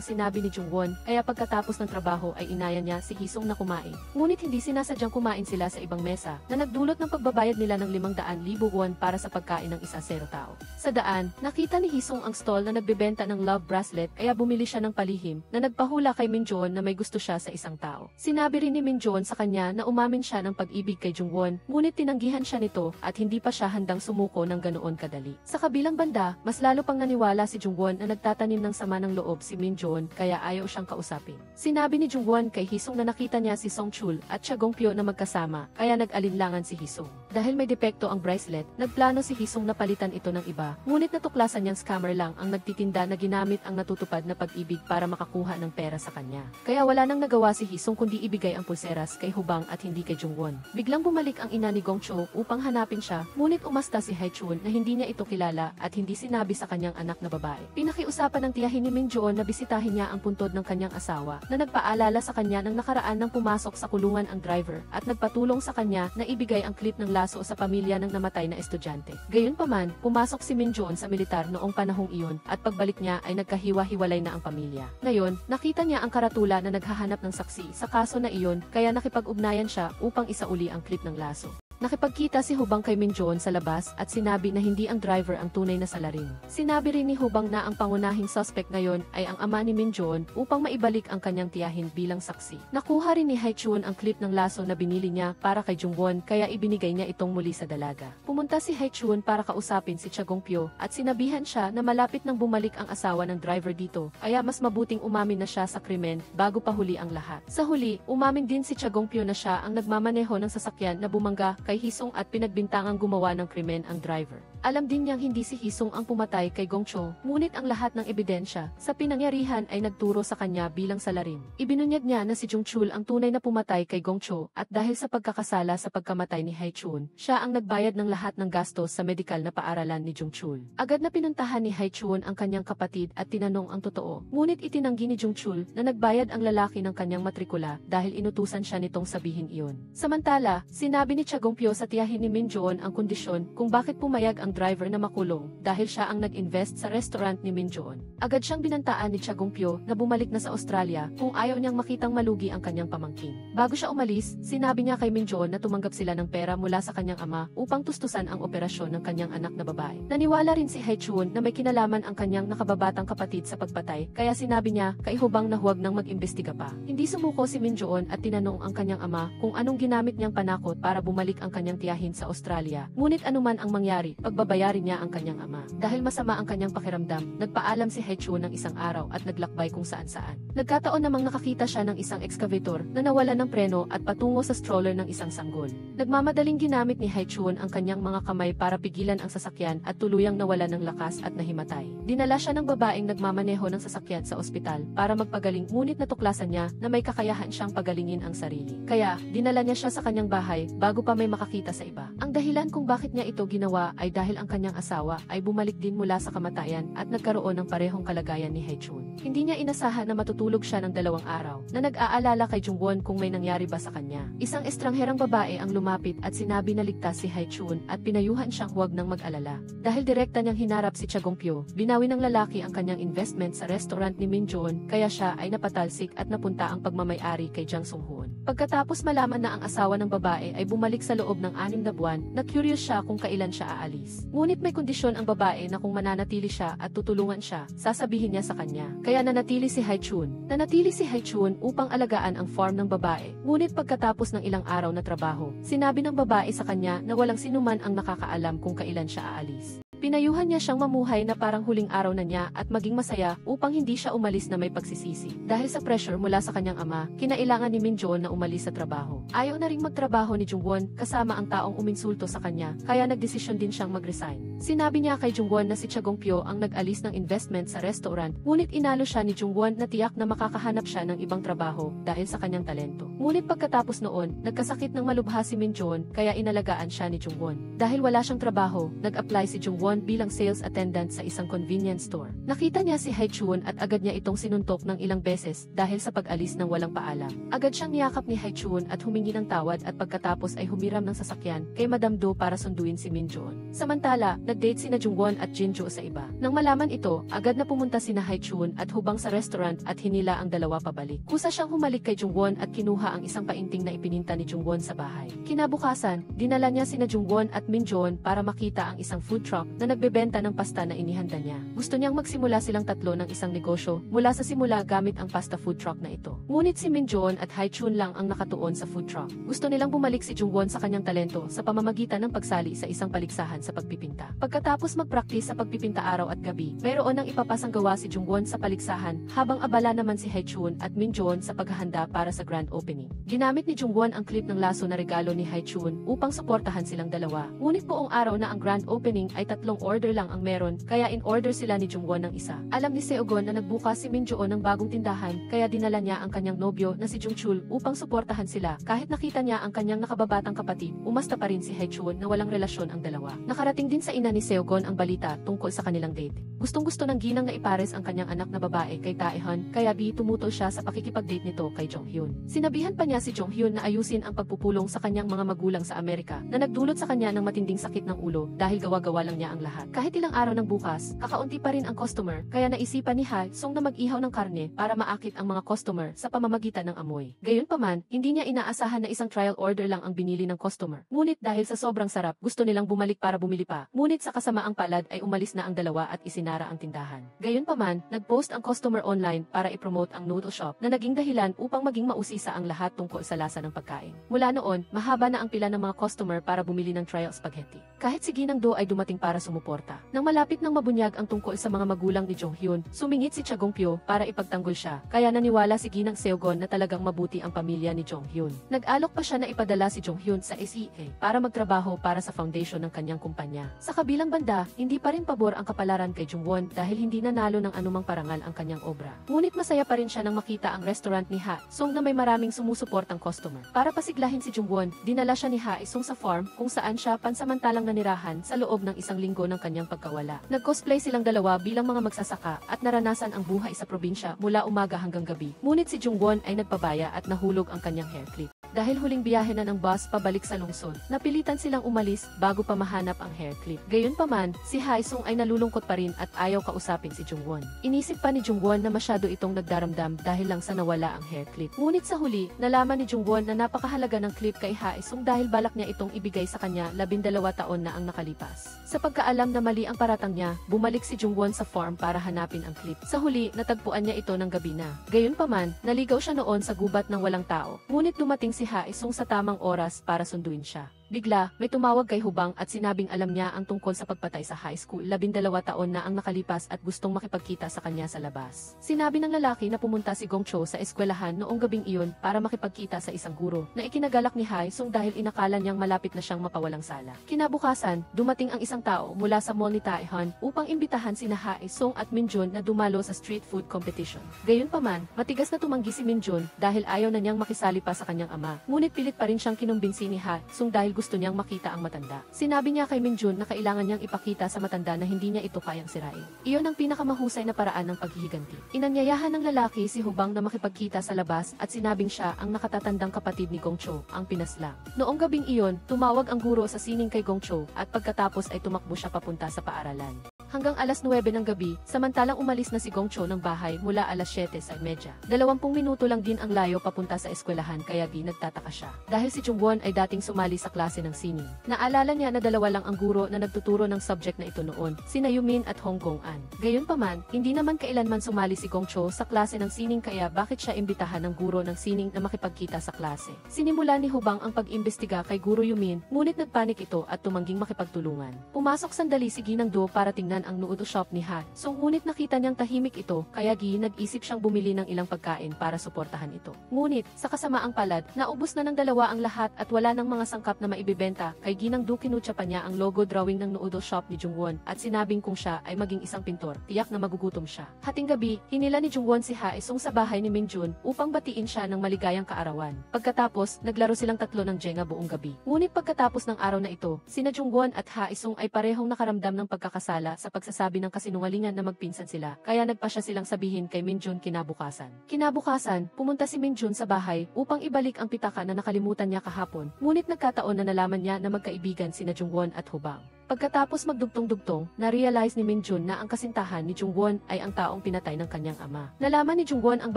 sinabi ni Jungwon kaya pagkatapos ng trabaho ay inaya niya si Hisong na kumain. Ngunit hindi sinasadyang kumain sila sa ibang mesa na nagdulot ng pagbabayad nila ng 500,000 won para sa pagkain ng isa zero tao. Sa daan, nakita ni Hisong ang stall na nagbebenta ng love bracelet kaya bumili siya ng palihim na nagpahula kay Minjoon na may gusto siya sa isang tao. Sinabi rin ni Minjoon sa kanya na umamin siya ng pag-ibig kay Jungwon ngunit tinanggihan siya nito at hindi pa siya handang sumuko ng ganoon kadali. Sa kabilang banda, mas lalo pang naniwala si Jungwon na nagtatanim ng sama ng loob si Minjoon kaya ayaw siyang kausapin. Sinabi ni Jungwon kay Hisong na nakita niya si Songchul at Chagongpyo na magkasama kaya nag-alinlangan si Hisong. Dahil may depekto ang bracelet, nagplano si Hisong na palitan ito ng iba ngunit natuklasan niyang scammer lang ang nagtitinda na ginamit ang natutupad na pag-ibig para makakuha ng pera sa kanya. Kaya wala nang nagawa si Hisong kundi ibigay ang pulseras kay Hubang at hindi kay Jungwon. Biglang bumalik ang ina ni Gongcho upang hanapin siya ngunit umasta si Haichun na hindi niya ito kilala at hindi sinabi sa kanyang anak na babae. Pinakiusapan ng tiyahin ni Minjoon na bisitahin niya ang puntod ng kanyang asawa na nagpaalala sa kanya ng nakaraan nang pumasok sa kulungan ang driver at nagpatulong sa kanya na ibigay ang clip ng laso sa pamilya ng namatay na estudyante. Gayunpaman, pumasok si Minjoon sa militar noong panahong iyon at pagbalik niya ay nagkahiwa-hiwalay na ang pamilya. Ngayon, nakita niya ang karatula na naghahanap ng saksi sa kaso na iyon kaya nakipag-ugnayan siya upang isauli ang clip ng laso. Nakipagkita si Hubang kay Minjoon sa labas at sinabi na hindi ang driver ang tunay na salarin. Sinabi rin ni Hubang na ang pangunahing suspect ngayon ay ang ama ni Minjoon upang maibalik ang kanyang tiyahin bilang saksi. Nakuha rin ni Haichun ang clip ng laso na binili niya para kay Jungwon kaya ibinigay niya itong muli sa dalaga. Pumunta si Haichun para kausapin si Chagongpyo at sinabihan siya na malapit nang bumalik ang asawa ng driver dito kaya mas mabuting umamin na siya sa krimen bago pa huli ang lahat. Sa huli, umamin din si Chagongpyo na siya ang nagmamaneho ng sasakyan na bumangga kay Hisong at pinagbintangang gumawa ng krimen ang driver. Alam din niyang hindi si Hisong ang pumatay kay Gong Cho, ngunit ang lahat ng ebidensya sa pinangyarihan ay nagturo sa kanya bilang salarin. Ibinunyag niya na si Jung Chul ang tunay na pumatay kay Gong Cho at dahil sa pagkakasala sa pagkamatay ni Hai Chun, siya ang nagbayad ng lahat ng gastos sa medikal na paaralan ni Jung Chul. Agad na pinuntahan ni Hai Chun ang kanyang kapatid at tinanong ang totoo, ngunit itinanggi ni Jung Chul na nagbayad ang lalaki ng kanyang matrikula dahil inutusan siya nitong sabihin iyon. Samantala, sinabi ni Cha Gongpyo sa tiyahin ni Min Joon ang kondisyon kung bakit pumayag ang driver na makulong dahil siya ang nag-invest sa restaurant ni Min Joon. Agad siyang binantaan ni Cha Gongpyo na bumalik na sa Australia kung ayaw niyang makitang malugi ang kanyang pamangkin. Bago siya umalis, sinabi niya kay Min Joon na tumanggap sila ng pera mula sa kanyang ama upang tustusan ang operasyon ng kanyang anak na babae. Naniwala rin si Hai Chun na may kinalaman ang kanyang nakababatang kapatid sa pagpatay, kaya sinabi niya kaihubang na huwag nang mag-imbestiga pa. Hindi sumuko si Min Joon at tinanong ang kanyang ama kung anong ginamit niyang panakot para bumalik ang kanyang tiyahin sa Australia. Ngunit anuman ang mangyari, pagbabayarin niya ang kanyang ama. Dahil masama ang kanyang pakiramdam, nagpaalam si Hai Chun ng isang araw at naglakbay kung saan-saan. Nagkataon namang nakakita siya ng isang excavator na nawala ng preno at patungo sa stroller ng isang sanggol. Nagmamadaling ginamit ni Hai Chun ang kanyang mga kamay para pigilan ang sasakyan at tuluyang nawala ng lakas at nahimatay. Dinala siya ng babaeng nagmamaneho ng sasakyan sa ospital para magpagaling, ngunit natuklasan niya na may kakayahan siyang pagalingin ang sarili. Kaya, dinala niya siya sa kanyang bahay bago pa may makakita sa iba. Ang dahilan kung bakit niya ito ginawa ay dahil ang kanyang asawa ay bumalik din mula sa kamatayan at nagkaroon ng parehong kalagayan ni Hai Chun. Hindi niya inasahan na matutulog siya ng 2 araw na nag-aalala kay Jungwon kung may nangyari ba sa kanya. Isang estrangherang babae ang lumapit at sinabi na ligtas si Hai Chun at pinayuhan siyang huwag nang mag-alala. Dahil direkta niyang hinarap si Cha Gongpyo, binawi ng lalaki ang kanyang investment sa restaurant ni Min Joon, kaya siya ay napatalsik at napunta ang pagmamay-ari kay Jang Sung-hoon. Pagkatapos malaman na ang asawa ng babae ay bumalik sa loob ng 6 na buwan, na-curious siya kung kailan siya aalis. Ngunit may kondisyon ang babae na kung mananatili siya at tutulungan siya, sasabihin niya sa kanya. Kaya nanatili si Hai Chun. Nanatili si Hai Chun upang alagaan ang farm ng babae. Ngunit pagkatapos ng ilang araw na trabaho, sinabi ng babae sa kanya na walang sinuman ang nakakaalam kung kailan siya aalis. Pinayuhan niya siyang mamuhay na parang huling araw na niya at maging masaya upang hindi siya umalis na may pagsisisi. Dahil sa pressure mula sa kanyang ama, kinailangan ni Min Joon na umalis sa trabaho. Ayaw na ring magtrabaho ni Jungwon kasama ang taong uminsulto sa kanya, kaya nagdesisyon din siyang mag-resign. Sinabi niya kay Jungwon na si Cha Gongpyo ang nag-alis ng investment sa restaurant, ngunit inalo siya ni Jungwon na tiyak na makakahanap siya ng ibang trabaho dahil sa kanyang talento. Ngunit pagkatapos noon, nagkasakit ng malubha si Min Joon kaya inalagaan siya ni Jungwon. Dahil wala siyang trabaho, nag-apply si Jungwon bilang sales attendant sa isang convenience store. Nakita niya si Hai Chun at agad niya itong sinuntok ng ilang beses dahil sa pag-alis ng walang paalam. Agad siyang niyakap ni Hai Chun at humingi ng tawad at pagkatapos ay humiram ng sasakyan kay Madam Do para sunduin si Min Joon. Samantala, nag-date sina Jungwon at Jinjo sa iba. Nang malaman ito, agad na pumunta sina Hai Chun at hubang sa restaurant at hinila ang dalawa pabalik. Kusa siyang humalik kay Jungwon at kinuha ang isang painting na ipininta ni Jungwon sa bahay. Kinabukasan, dinala niya sina Jungwon at Min Joon para makita ang isang food truck na nagbebenta ng pasta na inihanda niya. Gusto niyang magsimula silang tatlo ng isang negosyo mula sa simula gamit ang pasta food truck na ito. Ngunit si Min Joon at Hai Chun lang ang nakatuon sa food truck. Gusto nilang bumalik si Jungwon sa kanyang talento sa pamamagitan ng pagsali sa isang paligsahan sa pagpipinta. Pagkatapos mag-practice sa pagpipinta araw at gabi, mayroon nang ipapasang gawa si Jungwon sa paligsahan habang abala naman si Hai Chun at Min Joon sa paghahanda para sa grand opening. Ginamit ni Jungwon ang clip ng laso na regalo ni Hai Chun upang suportahan silang dalawa. Ngunit buong araw na ang grand opening ay 3 order lang ang meron, kaya in-order sila ni Jungwon ng isa. Alam ni Seogon na nagbukas si Min Joon ng bagong tindahan, kaya dinala niya ang kanyang nobyo na si Jung Chul upang suportahan sila. Kahit nakita niya ang kanyang nakababatang kapatid, umasta pa rin si Hai Chun na walang relasyon ang dalawa. Nakarating din sa ina ni Seogon ang balita tungkol sa kanilang date. Gustong-gusto ng ginang na ipares ang kanyang anak na babae kay Taehan, kaya tumutol siya sa pakikipag-date nito kay Jonghyun. Sinabihan pa niya si Jonghyun na ayusin ang pagpupulong sa kanyang mga magulang sa Amerika na nagdulot sa kanya ng matinding sakit ng ulo dahil gawa-gawa lang niya ang lahat. Kahit ilang araw ng bukas, kakaunti pa rin ang customer, kaya naisipan ni Hai Sung na mag-ihaw ng karne para maakit ang mga customer sa pamamagitan ng amoy. Gayunpaman, hindi niya inaasahan na isang trial order lang ang binili ng customer. Ngunit dahil sa sobrang sarap, gusto nilang bumalik para bumili pa. Ngunit sa kasamaang palad ay umalis na ang dalawa at isinara ang tindahan. Gayunpaman, nag-post ang customer online para i-promote ang noodle shop na naging dahilan upang maging mausisa ang lahat tungkol sa lasa ng pagkain. Mula noon, mahaba na ang pila ng mga customer para bumili ng trial spaghetti. Kahit si Ginang Do ay dumating para sumuporta. Nang malapit ng mabunyag ang tungkol sa mga magulang ni Jonghyun, sumingit si Cha Gongpyo para ipagtanggol siya, kaya naniwala si Ginang Seogon na talagang mabuti ang pamilya ni Jonghyun. Nag-alok pa siya na ipadala si Jonghyun sa SEA para magtrabaho para sa foundation ng kanyang kumpanya. Sa kabilang banda, hindi pa rin pabor ang kapalaran kay Jungwon dahil hindi nanalo ng anumang parangal ang kanyang obra. Ngunit masaya pa rin siya nang makita ang restaurant ni Ha Sung na may maraming sumusuportang customer. Para pasiglahin si Jungwon, dinala siya ni Ha Sung sa farm kung saan siya pansamantalang nanirahan sa loob ng isang linggo ng kanyang pagkawala. Nag-cosplay silang dalawa bilang mga magsasaka at naranasan ang buhay sa probinsya mula umaga hanggang gabi. Ngunit si Jungwon ay nagpabaya at nahulog ang kanyang hair clip. Dahil huling biyahe na ng bus pabalik sa lungsod, napilitan silang umalis bago pa mahanap ang hair clip. Gayunpaman, si Ha Sung ay nalulungkot pa rin at ayaw kausapin si Jungwon. Inisip pa ni Jungwon na masyado itong nagdaramdam dahil lang sa nawala ang hair clip. Ngunit sa huli, nalaman ni Jungwon na napakahalaga ng clip kay Ha Sung dahil balak niya itong ibigay sa kanya 12 taon na ang nakalipas. Sa pagkaalam na mali ang paratang niya, bumalik si Jungwon sa farm para hanapin ang clip. Sa huli, natagpuan niya ito ng gabi na. Gayunpaman, naligaw siya noon sa gubat ng walang tao. Ngunit dumating si Ha Sung sa tamang oras para sunduin siya. Bigla, may tumawag kay Hubang at sinabing alam niya ang tungkol sa pagpatay sa high school. 12 taon na ang nakalipas at gustong makipagkita sa kanya sa labas. Sinabi ng lalaki na pumunta si Gong Cho sa eskwelahan noong gabing iyon para makipagkita sa isang guro na ikinagalak ni Ha Sung dahil inakala niyang malapit na siyang mapawalang sala. Kinabukasan, dumating ang isang tao mula sa mall ni Taehan upang imbitahan sina Ha Sung at Minjun na dumalo sa street food competition. Gayunpaman, matigas na tumanggi si Minjun dahil ayaw na niyang makisali pa sa kanyang ama. Ngunit pilit pa rin siyang kinumbinsi ni Ha Sung dahil gusto niyang makita ang matanda. Sinabi niya kay Minjun na kailangan niyang ipakita sa matanda na hindi niya ito kayang sirain. Iyon ang pinakamahusay na paraan ng paghihiganti. Inanyayahan ng lalaki si Hubang na makipagkita sa labas at sinabing siya ang nakatatandang kapatid ni Gong Cho, ang pinaslang. Noong gabing iyon, tumawag ang guro sa sining kay Gong Cho at pagkatapos ay tumakbo siya papunta sa paaralan. Hanggang alas 9 ng gabi, samantalang umalis na si Gong Cho ng bahay mula alas 7:30. 20 minuto lang din ang layo papunta sa eskwelahan kaya nagtataka siya. Dahil si Jungwon ay dating sumali sa klase ng sining. Naalala niya na dalawa lang ang guro na nagtuturo ng subject na ito noon, sina Yumin at Hong Gong-an. Gayunpaman, hindi naman kailanman sumali si Gong Cho sa klase ng sining kaya bakit siya imbitahan ng guro ng sining na makipagkita sa klase. Sinimula ni Hubang ang pag-imbestiga kay Guro Yumin, ngunit nagpanik ito at tumangging makipagtulungan. Pumasok sandali si Ginang Do para tingnan ang noodle shop ni Ha Sung ngunit nakita niyang tahimik ito kaya nag-isip siyang bumili ng ilang pagkain para suportahan ito. Ngunit, sa kasamaang palad, naubos na ng dalawa ang lahat at wala ng mga sangkap na maibibenta kay Ginang Do kinutya pa niya ang logo drawing ng noodle shop ni Jungwon at sinabing kung siya ay maging isang pintor, tiyak na magugutom siya. Hating gabi, hinila ni Jungwon si Ha Sung sa bahay ni Minjun upang batiin siya ng maligayang kaarawan. Pagkatapos, naglaro silang tatlo ng Jenga buong gabi. Ngunit pagkatapos ng araw na ito, sina Jungwon at Ha Sung ay parehong nakaramdam ng pagkakasala sa pagsasabi ng kasinungalingan na magpinsan sila, kaya nagpasya silang sabihin kay Minjun kinabukasan. Kinabukasan, pumunta si Minjun sa bahay upang ibalik ang pitaka na nakalimutan niya kahapon, ngunit nagkataon na nalaman niya na magkaibigan sina Jungwon at Hubang. Pagkatapos magdugtong-dugtong, na-realize ni Minjun na ang kasintahan ni Jungwon ay ang taong pinatay ng kanyang ama. Nalaman ni Jungwon ang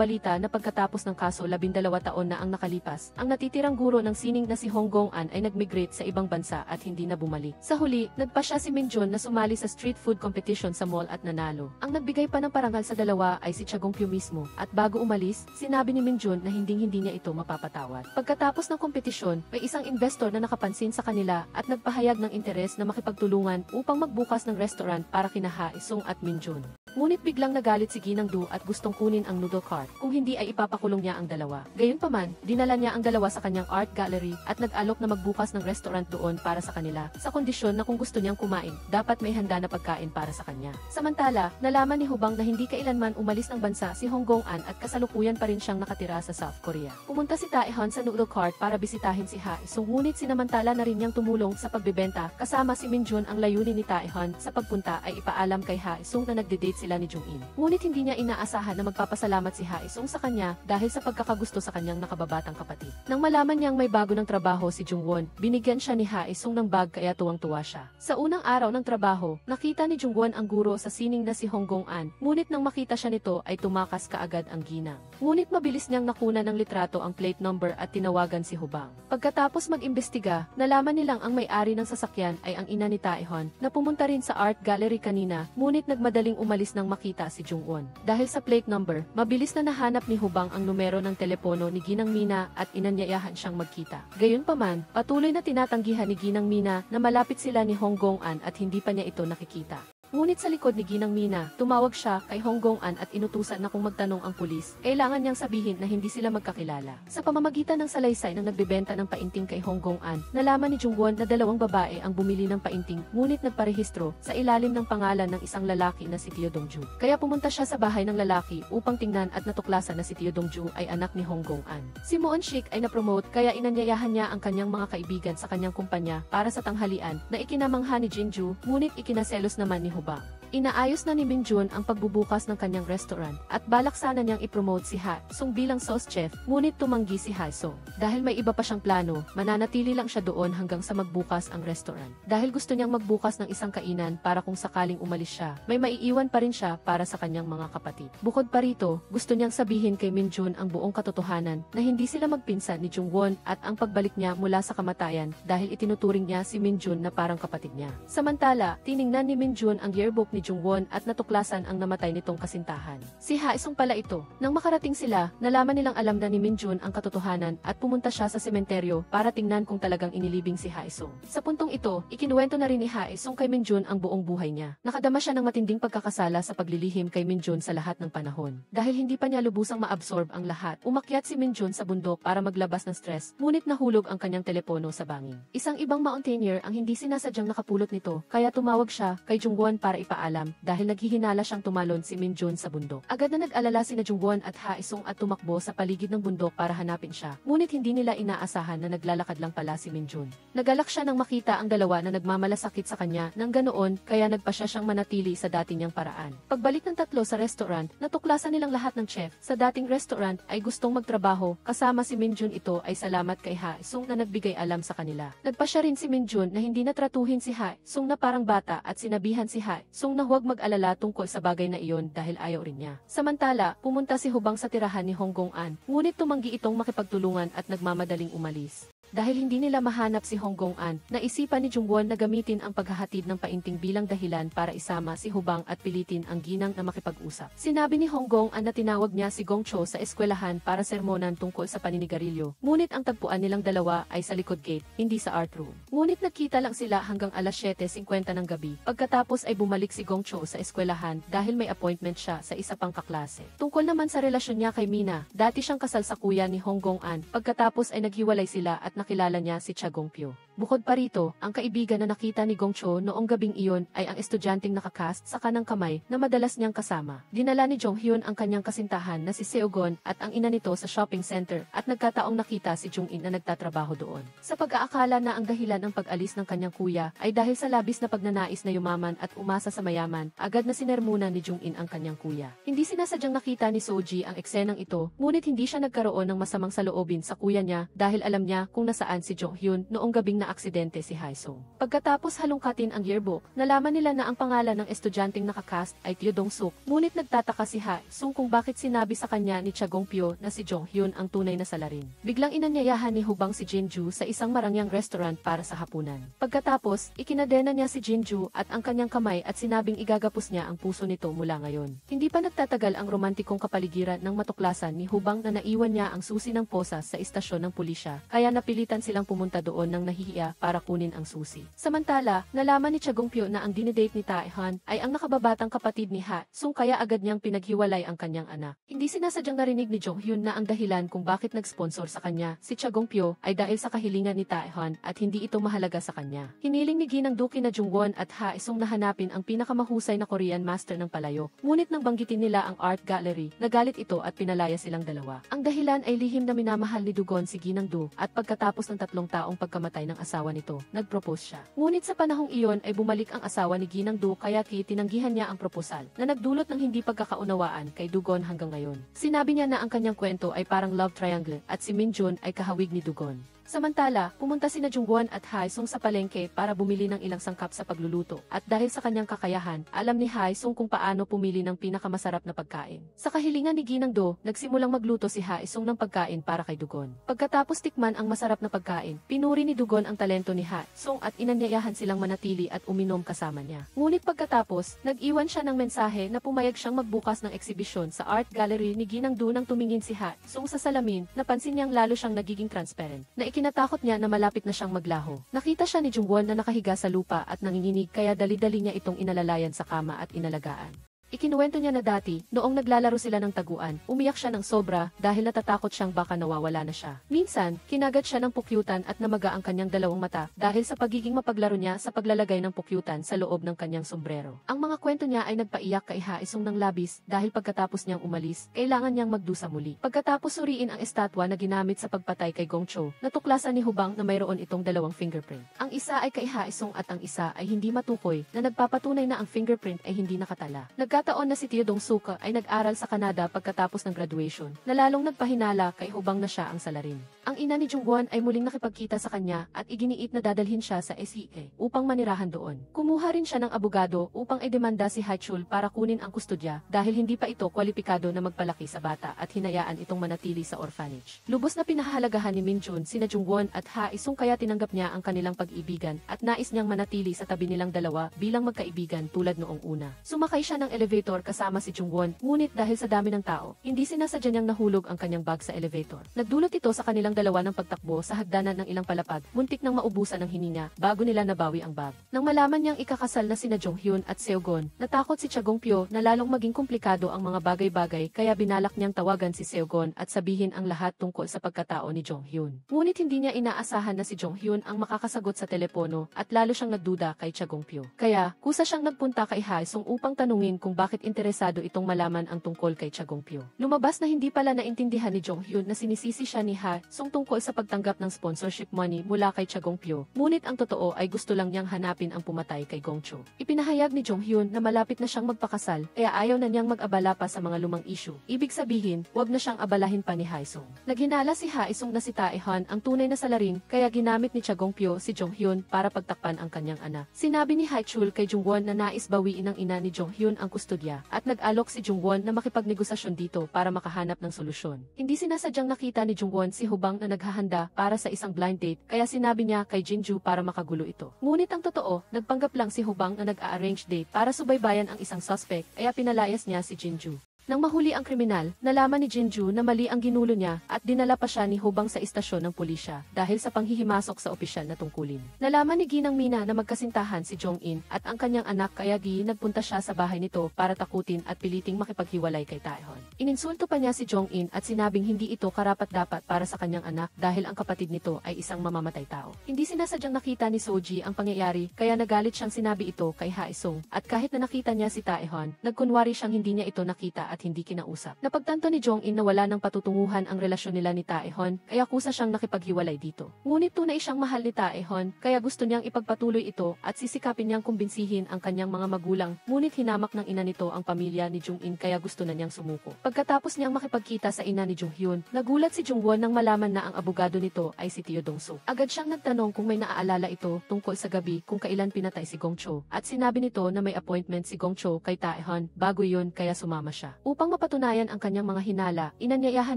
balita na pagkatapos ng kaso 12 taon na ang nakalipas, ang natitirang guro ng sining na si Hong Gong-an ay nag-migrate sa ibang bansa at hindi na bumalik. Sa huli, nagpasya si Minjun na sumali sa street food competition sa mall at nanalo. Ang nagbigay pa ng parangal sa dalawa ay si Cha Gongpyo mismo, at bago umalis, sinabi ni Minjun na hindi niya ito mapapatawad. Pagkatapos ng kompetisyon, may isang investor na nakapansin sa kanila at nagpahayag ng interes na makipagtulungan upang magbukas ng restaurant para kina Ha Sung at Minjun. Ngunit biglang nagalit si Ginang Do at gustong kunin ang noodle cart, kung hindi ay ipapakulong niya ang dalawa. Gayunpaman, dinala niya ang dalawa sa kanyang art gallery at nag-alok na magbukas ng restaurant doon para sa kanila, sa kondisyon na kung gusto niyang kumain, dapat may handa na pagkain para sa kanya. Samantala, nalaman ni Hubang na hindi kailanman umalis ng bansa si Hong Gong-an at kasalukuyan pa rin siyang nakatira sa South Korea. Pumunta si Taehan sa noodle cart para bisitahin si Ha Sung, ngunit sinamantala na rin niyang tumulong sa pagbebenta kasama si Minjun. Ang layunin ni Taehan sa pagpunta ay ipaalam kay Ha Sung na nagde-date sila ni Jung-in. Ngunit hindi niya inaasahan na magpapasalamat si Ha Sung sa kanya dahil sa pagkakagusto sa kanyang nakababatang kapatid. Nang malaman niyang may bago ng trabaho si Jungwon, binigyan siya ni Ha Sung ng bag kaya tuwang-tuwa siya. Sa unang araw ng trabaho, nakita ni Jungwon ang guro sa sining na si Hong Gong-an, ngunit nang makita siya nito ay tumakas kaagad ang ginang. Ngunit mabilis niyang nakuna ng litrato ang plate number at tinawagan si Hubang. Pagkatapos mag-imbestiga, nalaman nilang ang may-ari ng sasakyan ay ang ina ni Taehan na pumunta rin sa art gallery kanina, ngunit nagmadaling umalis pulis nang makita si Jungwon. Dahil sa plate number, mabilis na nahanap ni Hubang ang numero ng telepono ni Ginang Mina at inanyayahan siyang magkita. Gayunpaman, patuloy na tinatanggihan ni Ginang Mina na malapit sila ni Hong Gong-an at hindi pa niya ito nakikita. Ngunit sa likod ni Ginang Mina, tumawag siya kay Hong Gong-an at inutusan na kung magtanong ang pulis, kailangan niyang sabihin na hindi sila magkakilala. Sa pamamagitan ng salaysay ng nagbebenta ng painting kay Hong Gong-an, nalaman ni Jungwon na 2 babae ang bumili ng painting ngunit nagparehistro sa ilalim ng pangalan ng isang lalaki na si Teo Dongju. Kaya pumunta siya sa bahay ng lalaki upang tingnan at natuklasan na si Teo Dongju ay anak ni Hong Gong-an. Si Moon Sik ay na-promote kaya inanyayahan niya ang kanyang mga kaibigan sa kanyang kumpanya para sa tanghalian na ikinamangha ni Jinju ngunit ikinaselos naman ni Hubang. Inaayos na ni Minjun ang pagbubukas ng kanyang restaurant at balak sana niyang ipromote si Ha Sung bilang sauce chef, ngunit tumanggi si Ha Sung. Dahil may iba pa siyang plano, mananatili lang siya doon hanggang sa magbukas ang restaurant. Dahil gusto niyang magbukas ng isang kainan para kung sakaling umalis siya, may maiiwan pa rin siya para sa kanyang mga kapatid. Bukod pa rito, gusto niyang sabihin kay Minjun ang buong katotohanan na hindi sila magpinsan ni Jungwon at ang pagbalik niya mula sa kamatayan dahil itinuturing niya si Minjun na parang kapatid niya. Samantala, tiningnan ni Minjun ang yearbook ni Jungwon at natuklasan ang namatay nitong kasintahan. Si Ha Sung pala ito. Nang makarating sila, nalaman nilang alam na ni Minjun ang katotohanan at pumunta siya sa sementeryo para tingnan kung talagang inilibing si Ha Sung. Sa puntong ito, ikinuwento na rin ni Ha Sung kay Minjun ang buong buhay niya. Nakadama siya ng matinding pagkakasala sa paglilihim kay Minjun sa lahat ng panahon. Dahil hindi pa niya lubusang maabsorb ang lahat, umakyat si Minjun sa bundok para maglabas ng stress, ngunit nahulog ang kanyang telepono sa bangin. Isang ibang mountaineer ang hindi sinasadyang nakapulot nito, kaya tumawag siya kay Jungwon para ipaalam dahil naghihinala siyang tumalon si Minjun sa bundok. Agad na nag-alala sina Jungwon at Ha Sung at tumakbo sa paligid ng bundok para hanapin siya. Ngunit hindi nila inaasahan na naglalakad lang pala si Minjun. Nagalak siya nang makita ang dalawa na nagmamalasakit sa kanya nang ganoon kaya nagpasya siyang manatili sa dati niyang paraan. Pagbalik ng tatlo sa restaurant, natuklasan nilang lahat ng chef sa dating restaurant ay gustong magtrabaho kasama si Minjun. Ito ay salamat kay Ha Sung na nagbigay alam sa kanila. Nagpasya rin si Minjun na hindi natratuhin si Ha Sung na parang bata at sinabihan si Ha Sung na huwag mag-alala tungkol sa bagay na iyon dahil ayaw rin niya. Samantala, pumunta si Hubang sa tirahan ni Hong Gong-an, ngunit tumanggi itong makipagtulungan at nagmamadaling umalis. Dahil hindi nila mahanap si Hong Gong-an, naisipan ni Jungwon na gamitin ang paghahatid ng painting bilang dahilan para isama si Hubang at pilitin ang ginang na makipag-usap. Sinabi ni Hong Gong-an na tinawag niya si Gong Cho sa eskwelahan para sermonan tungkol sa paninigarilyo, ngunit ang tagpuan nilang dalawa ay sa likod gate, hindi sa art room. Ngunit nagkita lang sila hanggang alas 7:50 ng gabi. Pagkatapos ay bumalik si Gong Cho sa eskwelahan dahil may appointment siya sa isa pang kaklase. Tungkol naman sa relasyon niya kay Mina, dati siyang kasal sa kuya ni Hong Gong-an, pagkatapos ay naghiwalay sila at nakilala niya si Cha Gong-pyo. Bukod pa rito, ang kaibigan na nakita ni Gong Cho noong gabing iyon ay ang estudyanteng nakakast sa kanang kamay na madalas niyang kasama. Dinala ni Jong Hyun ang kanyang kasintahan na si Seogon at ang ina nito sa shopping center at nagkataong nakita si Jung In na nagtatrabaho doon. Sa pag-aakala na ang dahilan ng pag-alis ng kanyang kuya ay dahil sa labis na pagnanais na yumaman at umasa sa mayaman, agad na sinermona ni Jung In ang kanyang kuya. Hindi sinasadyang nakita ni Soji ang eksenang ito, ngunit hindi siya nagkaroon ng masamang saloobin sa kuya niya dahil alam niya kung nasaan si Jong Hyun noong gabing aksidente si Ha Sung. Pagkatapos halungkatin ang yearbook, nalaman nila na ang pangalan ng estudyanteng nakakast ay Teo Dong-suk, ngunit nagtataka si Ha Sung kung bakit sinabi sa kanya ni Cha Gong-pyo na si Jong Hyun ang tunay na salarin. Biglang inanyayahan ni Hubang si Jinju sa isang marangyang restaurant para sa hapunan. Pagkatapos, ikinadena niya si Jinju at ang kanyang kamay at sinabing igagapos niya ang puso nito mula ngayon. Hindi pa nagtatagal ang romantikong kapaligiran ng matuklasan ni Hubang na naiwan niya ang susi ng posas sa istasyon ng pulisya, kaya napilitan silang pumunta doon ng nahihiya para kunin ang susi. Samantala, nalaman ni Cha Gong-pyo na ang dinidate ni Tae-han ay ang nakababatang kapatid ni Ha Sung kaya agad niyang pinaghiwalay ang kanyang anak. Hindi sinasadyang narinig ni Jong Hyun na ang dahilan kung bakit nag-sponsor sa kanya si Cha Gong-pyo ay dahil sa kahilingan ni Tae-han at hindi ito mahalaga sa kanya. Hiniling ni Ginang Duki na Jungwon at Ha Sung na hanapin ang pinakamahusay na Korean master ng palayok, ngunit nang banggitin nila ang art gallery, nagalit ito at pinalaya silang dalawa. Ang dahilan ay lihim na minamahal ni Dugon si Ginang Du at pagkatapos ng 3 taong pagkamatay ng asawa nito, nag-propose siya. Ngunit sa panahong iyon ay bumalik ang asawa ni Ginang Du kaya tinanggihan niya ang proposal na nagdulot ng hindi pagkakaunawaan kay Dugon hanggang ngayon. Sinabi niya na ang kanyang kwento ay parang love triangle at si Minjun ay kahawig ni Dugon. Samantala, pumunta sina Jungwon at Haesung sa palengke para bumili ng ilang sangkap sa pagluluto, at dahil sa kanyang kakayahan, alam ni Haesung kung paano pumili ng pinakamasarap na pagkain. Sa kahilingan ni Ginang-do, nagsimulang magluto si Haesung ng pagkain para kay Dugon. Pagkatapos tikman ang masarap na pagkain, pinuri ni Dugon ang talento ni Haesung at inanyayahan silang manatili at uminom kasama niya. Ngunit pagkatapos, nag-iwan siya ng mensahe na pumayag siyang magbukas ng eksibisyon sa art gallery ni Ginang-do. Nang tumingin si Haesung sa salamin, napansin niyang lalo siyang nagiging transparent. Ikinatakot niya na malapit na siyang maglaho. Nakita siya ni Jungwon na nakahiga sa lupa at nanginginig, kaya dali-dali niya itong inalalayan sa kama at inalagaan. Ikinuwento niya na dati, noong naglalaro sila ng taguan, umiyak siya ng sobra dahil natatakot siyang baka nawawala na siya. Minsan, kinagat siya ng pukyutan at namaga ang kanyang dalawang mata dahil sa pagiging mapaglaro niya sa paglalagay ng pukyutan sa loob ng kanyang sombrero. Ang mga kwento niya ay nagpaiyak kay Haesung ng labis dahil pagkatapos niyang umalis, kailangan niyang magdusa muli. Pagkatapos suriin ang estatwa na ginamit sa pagpatay kay Gongcho, natuklasan ni Hubang na mayroon itong dalawang fingerprint. Ang isa ay kay Haesung at ang isa ay hindi matukoy, na nagpapatunay na ang fingerprint ay hindi nakatala. Nagkataon na si Teo Dong-suk ay nag-aral sa Canada pagkatapos ng graduation, na lalong nagpahinala kay Hubang na siya ang salarin. Ang ina ni Jungwon ay muling nakipagkita sa kanya at iginiit na dadalhin siya sa SEA upang manirahan doon. Kumuha rin siya ng abogado upang idemanda si Hachul para kunin ang kustodya dahil hindi pa ito kwalipikado na magpalaki sa bata at hinayaan itong manatili sa orphanage. Lubos na pinahahalagahan ni Minjun sina Jungwon at Haesung, kaya tinanggap niya ang kanilang pag-ibigan at nais niyang manatili sa tabi nilang dalawa bilang magkaibigan tulad noong una. Sumakay siya ng elevator kasama si Jungwon, ngunit dahil sa dami ng tao, hindi sinasadya niyang nahulog ang kanyang bag sa elevator. Nagdulot ito sa kanilang dalawa ng pagtakbo sa hagdanan ng ilang palapag, muntik nang maubusan ng hininga bago nila nabawi ang bag. Nang malaman niyang ikakasal na sina Jonghyun at Seogon, natakot si Chagongpyo na lalong maging komplikado ang mga bagay-bagay, kaya binalak niyang tawagan si Seogon at sabihin ang lahat tungkol sa pagkatao ni Jonghyun. Ngunit hindi niya inaasahan na si Jonghyun ang makakasagot sa telepono at lalo siyang nagduda kay Chagongpyo. Kaya, kusa siyang nagpunta kay Haesung upang tanungin kung bakit interesado itong malaman ang tungkol kay Chagongpyo. Lumabas na hindi pala naintindihan ni Jonghyun na sinisisi siya ni Haesung tungkol sa pagtanggap ng sponsorship money mula kay Chagongpyo, ngunit ang totoo ay gusto lang niyang hanapin ang pumatay kay Gongcho. Ipinahayag ni Jonghyun na malapit na siyang magpakasal, kaya ayaw na niyang mag-abala pa sa mga lumang issue. Ibig sabihin, wag na siyang abalahin pa ni Haesung. Naghinala si Haesung na si Taehan ang tunay na salarin, kaya ginamit ni Chagongpyo si Jonghyun para pagtakpan ang kanyang anak. Sinabi ni Hachul kay Jungwon na nais bawiin ng ina ni Jonghyun ang kustodya, at nag-alok si Jungwon na makipagnegosasyon dito para makahanap ng solusyon. Hindi sinasadyang nakita ni Jungwon si Hubang na naghahanda para sa isang blind date, kaya sinabi niya kay Jinju para makagulo ito. Ngunit ang totoo, nagpanggap lang si Hubang na nag-a-arrange date para subaybayan ang isang suspect, kaya pinalayas niya si Jinju. Nang mahuli ang kriminal, nalaman ni Jinju na mali ang ginulo niya at dinala pa siya ni Hubang sa istasyon ng pulisya dahil sa panghihimasok sa opisyal na tungkulin. Nalaman ni Ginang Mina na magkasintahan si Jong-in at ang kanyang anak, kaya nagpunta siya sa bahay nito para takutin at piliting makipaghiwalay kay Taehan. Ininsulto pa niya si Jong-in at sinabing hindi ito karapat-dapat para sa kanyang anak dahil ang kapatid nito ay isang mamamatay tao. Hindi sinasadyang nakita ni Soji ang pangyayari, kaya nagalit siyang sinabi ito kay Haesung, at kahit na nakita niya si Taehan, nagkunwari siyang hindi niya ito nakita at hindi kinausap. Napagtanto ni Jong-in na wala ng patutunguhan ang relasyon nila ni Taehan, kaya kusa siyang nakipaghiwalay dito. Ngunit tunay siyang mahal ni Taehan, kaya gusto niyang ipagpatuloy ito at sisikapin niyang kumbinsihin ang kanyang mga magulang, ngunit hinamak ng ina nito ang pamilya ni Jong-in, kaya gusto na niyang sumuko. Pagkatapos niyang makipagkita sa ina ni Jonghyun, nagulat si Jungwon nang malaman na ang abogado nito ay si Teo Dong-suk. Agad siyang nagtanong kung may naaalala ito tungkol sa gabi kung kailan pinatay si Gongcho, at sinabi nito na may appointment si Gongcho kay Taehan bago iyon, kaya sumama siya. Upang mapatunayan ang kanyang mga hinala, inanyayahan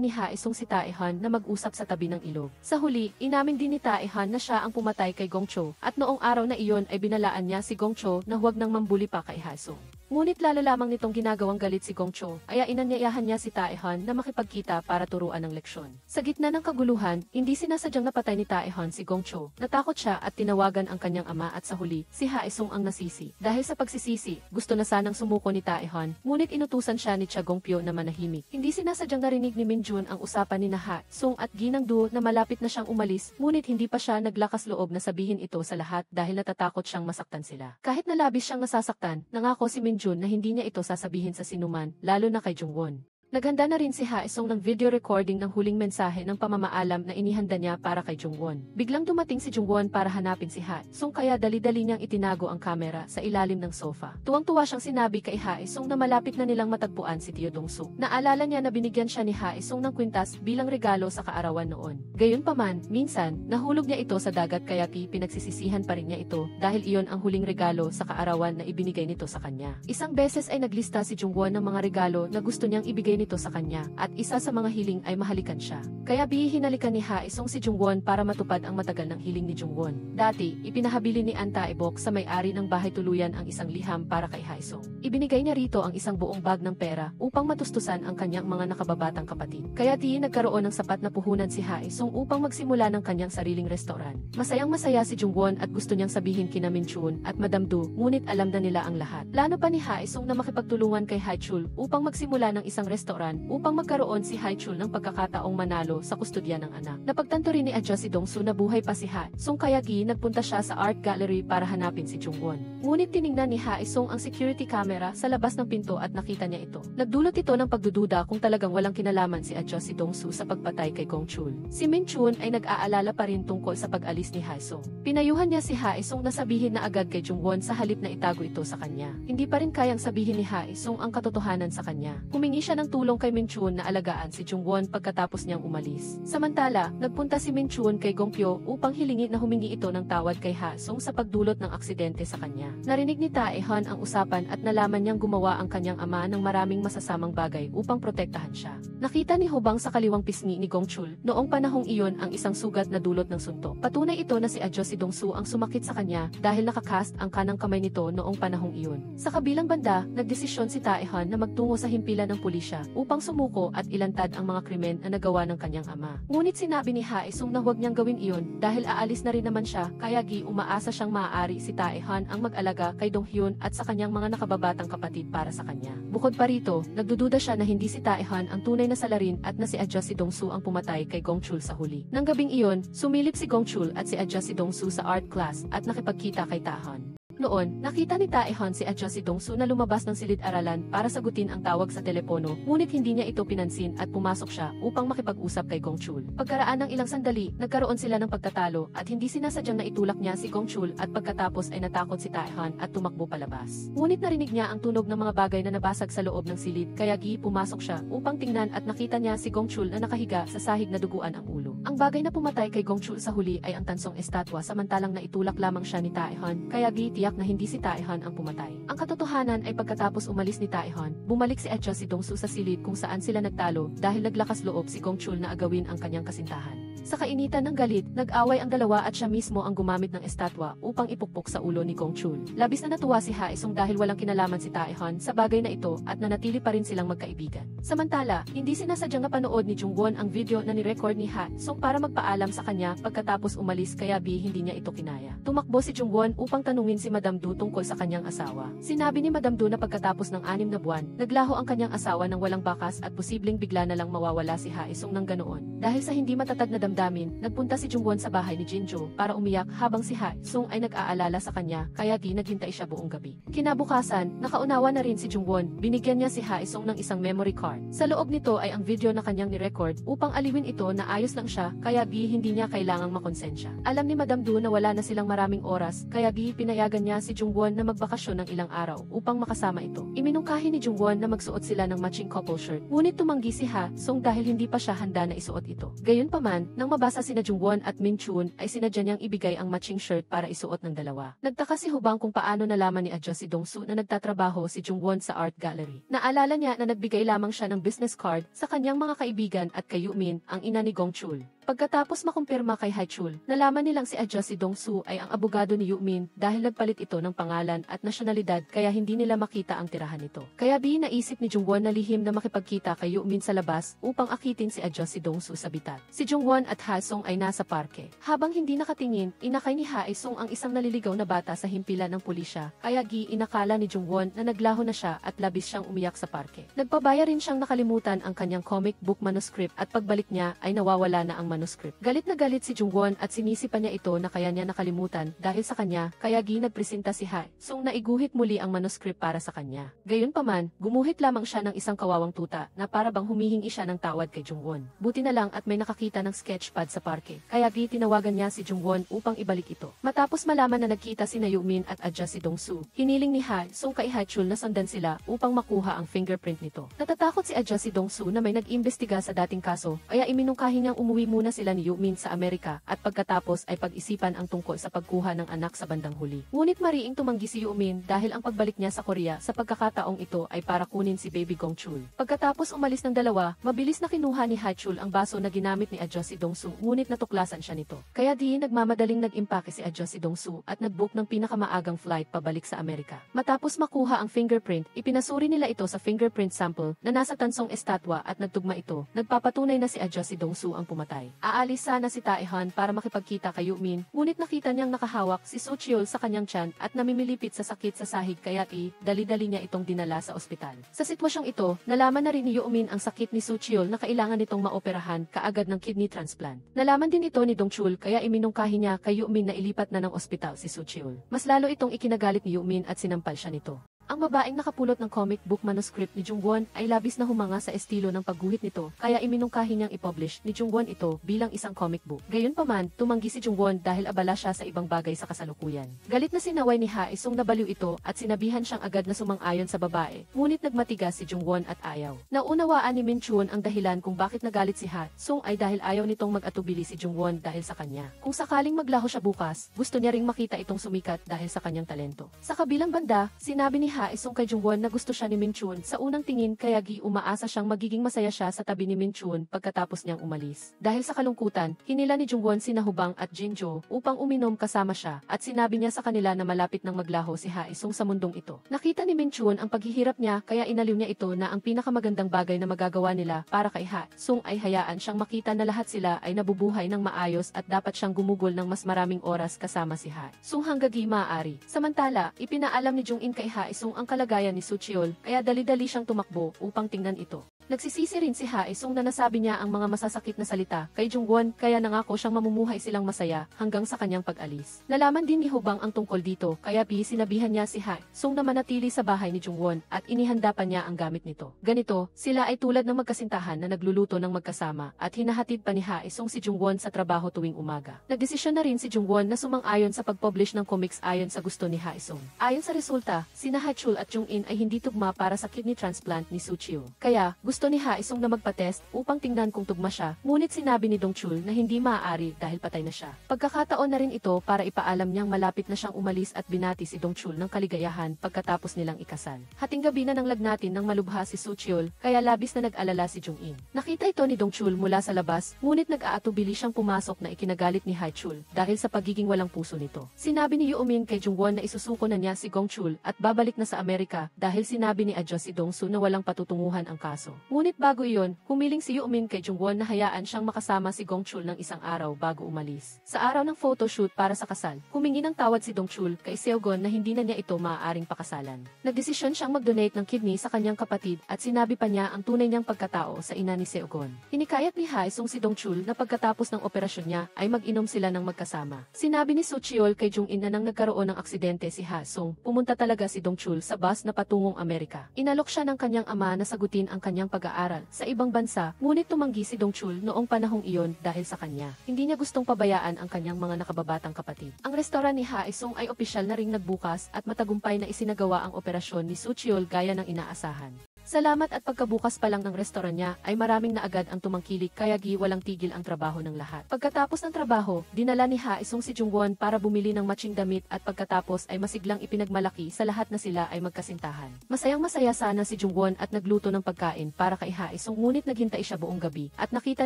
ni Haesung si Taehan na mag-usap sa tabi ng ilog. Sa huli, inamin din ni Taehan na siya ang pumatay kay Gongcho, at noong araw na iyon ay binalaan niya si Gongcho na huwag nang mambuli pa kay Haesung. Ngunit lalo lamang nitong ginagawang galit si Gongcho, kaya inanyayahan niya si Taehan na makipagkita para turuan ng leksyon. Sa gitna ng kaguluhan, hindi sinasadyang napatay ni Taehan si Gongcho. Natakot siya at tinawagan ang kanyang ama, at sa huli, si Haesung ang nasisi. Dahil sa pagsisisi, gusto na sanang sumuko ni Taehan, ngunit inutusan siya ni Chagongpyo na manahimik. Hindi sinasadyang narinig ni Minjun ang usapan ni Haesung at Ginang-do na malapit na siyang umalis, ngunit hindi pa siya naglakas loob na sabihin ito sa lahat dahil natatakot siyang masaktan sila. Kahit na labis siyang nasasaktan, nangako si Minjun na hindi niya ito sasabihin sa sinuman, lalo na kay Jungwon. Naghanda na rin si Haesung ng video recording ng huling mensahe ng pamamaalam na inihanda niya para kay Jungwon. Biglang dumating si Jungwon para hanapin si Haesung kaya dali-dali niyang itinago ang kamera sa ilalim ng sofa. Tuwang-tuwa siyang sinabi kay Haesung na malapit na nilang matagpuan si Teo Dong-soo. Naalala niya na binigyan siya ni Haesung ng kwintas bilang regalo sa kaarawan noon. Gayunpaman, minsan, nahulog niya ito sa dagat kaya pinagsisisihan pa rin niya ito dahil iyon ang huling regalo sa kaarawan na ibinigay nito sa kanya. Isang beses ay naglista si Jungwon ng mga regalo na gusto niyang ibigay nito sa kanya at isa sa mga hiling ay mahalikan siya. Kaya hinalikan ni Haesung si Jungwon para matupad ang matagal ng hiling ni Jungwon. Dati, ipinahabili ni An Tae-bok sa may-ari ng bahay tuluyan ang isang liham para kay Haesung. Ibinigay niya rito ang isang buong bag ng pera upang matustusan ang kanyang mga nakababatang kapatid. Kaya nagkaroon ng sapat na puhunan si Haesung upang magsimula ng kanyang sariling restaurant. Masayang-masaya si Jungwon at gusto niyang sabihin kina Minchun at Madam Du, ngunit alam na nila ang lahat. Plano pa ni Haesung na makipagtulungan kay Haechul upang magsimula ng isang restaurant upang magkaroon si Haechul ng pagkakataong manalo sa kustodya ng anak. Napagtanto rin ni Adjo si Dong-soo na buhay pa si Haesung kaya nagpunta siya sa art gallery para hanapin si Jungwon. Ngunit tiningnan ni Haesung ang security camera sa labas ng pinto at nakita niya ito. Nagdulot ito ng pagdududa kung talagang walang kinalaman si Adjo si Dong-soo sa pagpatay kay Gongchul. Si Minchun ay nag-aalala pa rin tungkol sa pag-alis ni Haesung. Pinayuhan niya si Haesung na sabihin na agad kay Jungwon sa halip na itago ito sa kanya. Hindi pa rin kayang sabihin ni Haesung ang katotohanan sa kanya. Humingi siya ng tulong kay Minchun na alagaan si Jungwon pagkatapos niyang umalis. Samantala, nagpunta si Minchun kay Gongpyo upang hilingi na humingi ito ng tawad kay Haesung sa pagdulot ng aksidente sa kanya. Narinig ni Tae-han ang usapan at nalaman niyang gumawa ang kanyang ama ng maraming masasamang bagay upang protektahan siya. Nakita ni Hobang sa kaliwang pisngi ni Gongchul noong panahong iyon ang isang sugat na dulot ng suntok. Patunay ito na si Adjo si Dong-soo ang sumakit sa kanya dahil nakakast ang kanang kamay nito noong panahong iyon. Sa kabilang banda, nagdesisyon si Tae-han na magtungo sa himpilan ng pulisya upang sumuko at ilantad ang mga krimen na nagawa ng kanyang ama. Ngunit sinabi ni Haesung na huwag niyang gawin iyon dahil aalis na rin naman siya kaya umaasa siyang maaari si Tae-han ang mag-alaga kay Dong-hyun at sa kanyang mga nakababatang kapatid para sa kanya. Bukod pa rito, nagdududa siya na hindi si Tae-han ang tunay na salarin at na si Adjo si Dong-soo ang pumatay kay Gongchul sa huli. Nang gabing iyon, sumilip si Gongchul at si Adjo si Dong-soo sa art class at nakipagkita kay Tae-han. Noon, nakita ni Tae-han si Adjo si Dong-soo na lumabas ng silid-aralan para sagutin ang tawag sa telepono, ngunit hindi niya ito pinansin at pumasok siya upang makipag-usap kay Gongchul. Pagkaraan ng ilang sandali, nagkaroon sila ng pagtatalo at hindi sinasadyang naitulak niya si Gongchul at pagkatapos ay natakot si Tae-han at tumakbo palabas. Ngunit narinig niya ang tunog ng mga bagay na nabasag sa loob ng silid kaya pumasok siya upang tingnan at nakita niya si Gongchul na nakahiga sa sahig na duguan ang ulo. Ang bagay na pumatay kay Gongchul sa huli ay ang tansong estatwa samantalang naitulak lamang siya ni Tae-han kaya tiyak na hindi si Tae-han ang pumatay. Ang katotohanan ay pagkatapos umalis ni Tae-han, bumalik si Adjo si Dong-soo sa silid kung saan sila nagtalo dahil naglakas loob si Gongchul na agawin ang kanyang kasintahan. Sa kainitan ng galit, nag-away ang dalawa at siya mismo ang gumamit ng estatwa upang ipukpok sa ulo ni Gongchul. Labis na natuwa si Haesung dahil walang kinalaman si Tae-han sa bagay na ito at nanatili pa rin silang magkaibigan. Samantala, hindi sinasadyang napanood ni Jungwon ang video na ni-record ni Haesung para magpaalam sa kanya pagkatapos umalis kaya hindi niya ito kinaya. Tumakbo si Jungwon upang tanungin si Madam Du tungkol sa kanyang asawa. Sinabi ni Madam Du na pagkatapos ng 6 na buwan, naglaho ang kanyang asawa ng walang bakas at posibleng bigla na lang mawawala si Haesung ng ganoon. Dahil sa hindi matatag na damdamin, nagpunta si Jungwon sa bahay ni Jinjo para umiyak habang si Haesung ay nag-aalala sa kanya kaya naghintay siya buong gabi. Kinabukasan, nakaunawa na rin si Jungwon, binigyan niya si Haesung ng isang memory card. Sa loob nito ay ang video na kanyang ni-record upang aliwin ito na ayos lang siya kaya hindi niya kailangang makonsensya. Alam ni Madam Du na wala na silang maraming oras kaya pinayagan niya si Jungwon na magbakasyon ng ilang araw upang makasama ito. Iminungkahi ni Jungwon na magsuot sila ng matching couple shirt. Ngunit tumanggi si Haesung dahil hindi pa siya handa na isuot ito. Gayunpaman, nang mabasa sina Jungwon at Minchun ay sinadya niyang ibigay ang matching shirt para isuot ng dalawa. Nagtaka si Hobang kung paano nalaman ni Adjo si Dong-soo na nagtatrabaho si Jungwon sa art gallery. Naalala niya na nagbigay lamang siya ng business card sa kanyang mga kaibigan at kay Yumin, ang ina ni Gongchul. Pagkatapos makumpirma kay Haechul, nalaman nilang si Adjo si Dong-soo ay ang abogado ni Yumin dahil nagpalit ito ng pangalan at nasyonalidad kaya hindi nila makita ang tirahan nito. Kaya naisip ni Jungwon na lihim na makipagkita kay Yumin sa labas upang akitin si Adjo si Dong-soo sa bitat. Si Jungwon at Haesung ay nasa parke. Habang hindi nakatingin, inakay ni Haesung ang isang naliligaw na bata sa himpilan ng pulisya kaya inakala ni Jungwon na naglaho na siya at labis siyang umiyak sa parke. Nagpabaya rin siyang nakalimutan ang kanyang comic book manuscript at pagbalik niya ay nawawala na ang manuscript. Galit na galit si Jungwon at sinisipan niya ito na kaya niya nakalimutan dahil sa kanya, kaya nagpresenta si Hae Sung na iguhit muli ang manuscript para sa kanya. Gayunpaman, gumuhit lamang siya ng isang kawawang tuta na para bang humihingi siya ng tawad kay Jungwon. Buti na lang at may nakakita ng sketchpad sa parke, kaya tinawagan niya si Jungwon upang ibalik ito. Matapos malaman na nagkita si Yumin at adya si Dongsu, hiniling ni Hae Sung kay Haechul na sundan sila upang makuha ang fingerprint nito. Natatakot si adya si Dongsu na may nag-imbestiga sa dating kaso, kaya iminungkahi niyang umuwi muna sila ni Yumin sa Amerika at pagkatapos ay pag-isipan ang tungkol sa pagkuha ng anak sa bandang huli. Ngunit mariing tumanggi si Yumin dahil ang pagbalik niya sa Korea sa pagkakataong ito ay para kunin si Baby Gongchul. Pagkatapos umalis ng dalawa, mabilis na kinuha ni Haechul ang baso na ginamit ni adya si Dongsu, ngunit natuklasan siya nito. Kaya nagmamadaling nag-impake si adya si Dongsu at nag-book ng pinakamaagang flight pabalik sa Amerika. Matapos makuha ang fingerprint, ipinasuri nila ito sa fingerprint sample na nasa tansong estatwa at nagtugma ito. Nagpapatunay na si adya si Dongsu ang pumatay. Aalis sana si Taehan para makipagkita kay Yumin, ngunit nakita niyang nakahawak si Sucheol sa kanyang tiyan at namimilipit sa sakit sa sahig kaya dali-dali niya itong dinala sa ospital. Sa sitwasyong ito, nalaman na rin ni Yumin ang sakit ni Sucheol na kailangan nitong maoperahan kaagad ng kidney transplant. Nalaman din ito ni Dongchul kaya iminungkahi niya kay Yumin na ilipat na ng ospital si Sucheol. Mas lalo itong ikinagalit ni Yumin at sinampal siya nito. Ang babaeng nakapulot ng comic book manuscript ni Jungwon ay labis na humanga sa estilo ng pagguhit nito, kaya iminungkahi niyang i-publish ni Jungwon ito bilang isang comic book. Gayunpaman, tumanggi si Jungwon dahil abala siya sa ibang bagay sa kasalukuyan. Galit na sinaway ni Hae Sung na baliw ito at sinabihan siyang agad na sumang-ayon sa babae, ngunit nagmatigas si Jungwon at ayaw. Naunawaan ni Min Chun ang dahilan kung bakit nagalit si Hae Sung ay dahil ayaw nitong mag-atubili si Jungwon dahil sa kanya. Kung sakaling maglaho siya bukas, gusto niya ring makita itong sumikat dahil sa kanyang talento. Sa kabilang banda, sinabi ni Hae Sung kay Jungwon na gusto siya ni Min Chun sa unang tingin kaya umaasa siyang magiging masaya siya sa tabi ni Min Chun pagkatapos niyang umalis. Dahil sa kalungkutan, hinila ni Jungwon sina Hubang at Jinjo upang uminom kasama siya at sinabi niya sa kanila na malapit nang maglaho si Hae Sung sa mundong ito. Nakita ni Min Chun ang paghihirap niya kaya inaliw niya ito na ang pinakamagandang bagay na magagawa nila para kay Hae Sung ay hayaan siyang makita na lahat sila ay nabubuhay ng maayos at dapat siyang gumugol ng mas maraming oras kasama si Hae Sung hanggang maaari. Samantala, ipinaalam ni Jung-in kay Hae Sung ang kalagayan ni Sucheol, kaya dali-dali siyang tumakbo upang tingnan ito. Nagsisisi rin si Hae Sung na nasabi niya ang mga masasakit na salita kay Jungwon kaya nangako siyang mamumuhay silang masaya hanggang sa kanyang pag-alis. Nalaman din ni Hubang ang tungkol dito kaya sinabihan niya si Hae Sung na manatili sa bahay ni Jungwon at inihanda pa niya ang gamit nito. Ganito, sila ay tulad ng magkasintahan na nagluluto ng magkasama at hinahatid pa ni Hae Sung si Jungwon sa trabaho tuwing umaga. Nagdesisyon na rin si Jungwon na sumang-ayon sa pag-publish ng comics ayon sa gusto ni Hae Sung. Ayon sa resulta, sina Haechul at Jung-in ay hindi tugma para sa kidney transplant ni Sucheol. Kaya, gusto ni Hae Sung na magpa-test upang tingnan kung tugma siya, ngunit sinabi ni Dongchul na hindi maaari dahil patay na siya. Pagkakataon na rin ito para ipaalam niyang malapit na siyang umalis at binati si Dongchul ng kaligayahan pagkatapos nilang ikasal. Hating gabi na nang lagnatin ng malubha si Sucheol, kaya labis na nag-alala si Jung-in. Nakita ito ni Dongchul mula sa labas, ngunit nag-aatubili siyang pumasok na ikinagalit ni Haechul dahil sa pagiging walang puso nito. Sinabi ni Yumin kay Jungwon na isusuko na niya si Gongchul at babalik na sa Amerika dahil sinabi ni adya si Dongsu na walang patutunguhan ang kaso. Ngunit bago iyon, humiling si Yumin kay Jungwon na hayaan siyang makasama si Gongchul ng isang araw bago umalis. Sa araw ng photoshoot para sa kasal, humingi ng tawad si Dongchul kay Seogon na hindi na niya ito maaaring pakasalan. Nagdesisyon siyang mag-donate ng kidney sa kanyang kapatid at sinabi pa niya ang tunay niyang pagkatao sa ina ni Seogon. Hinikayat ni Hae Sung si Dongchul na pagkatapos ng operasyon niya ay mag-inom sila ng magkasama. Sinabi ni Sucheol kay Jung-in na nang nagkaroon ng aksidente si Hae Sung, pumunta talaga si Dongchul sa bus na patungong Amerika. Inalok siya ng kanyang ama na sagutin ang kanyang pag-aaral sa ibang bansa, ngunit tumanggi si Dongchul noong panahong iyon dahil sa kanya. Hindi niya gustong pabayaan ang kanyang mga nakababatang kapatid. Ang restoran ni Hae Sung ay opisyal na ring nagbukas at matagumpay na isinagawa ang operasyon ni Sucheol gaya ng inaasahan. Salamat at pagkabukas pa lang ng restoran niya ay maraming na agad ang tumangkilik kaya walang tigil ang trabaho ng lahat. Pagkatapos ng trabaho, dinala ni Hae Sung si Jungwon para bumili ng matching damit at pagkatapos ay masiglang ipinagmalaki sa lahat na sila ay magkasintahan. Masayang-masaya sana si Jungwon at nagluto ng pagkain para kay Hae Sung ngunit naghintay siya buong gabi at nakita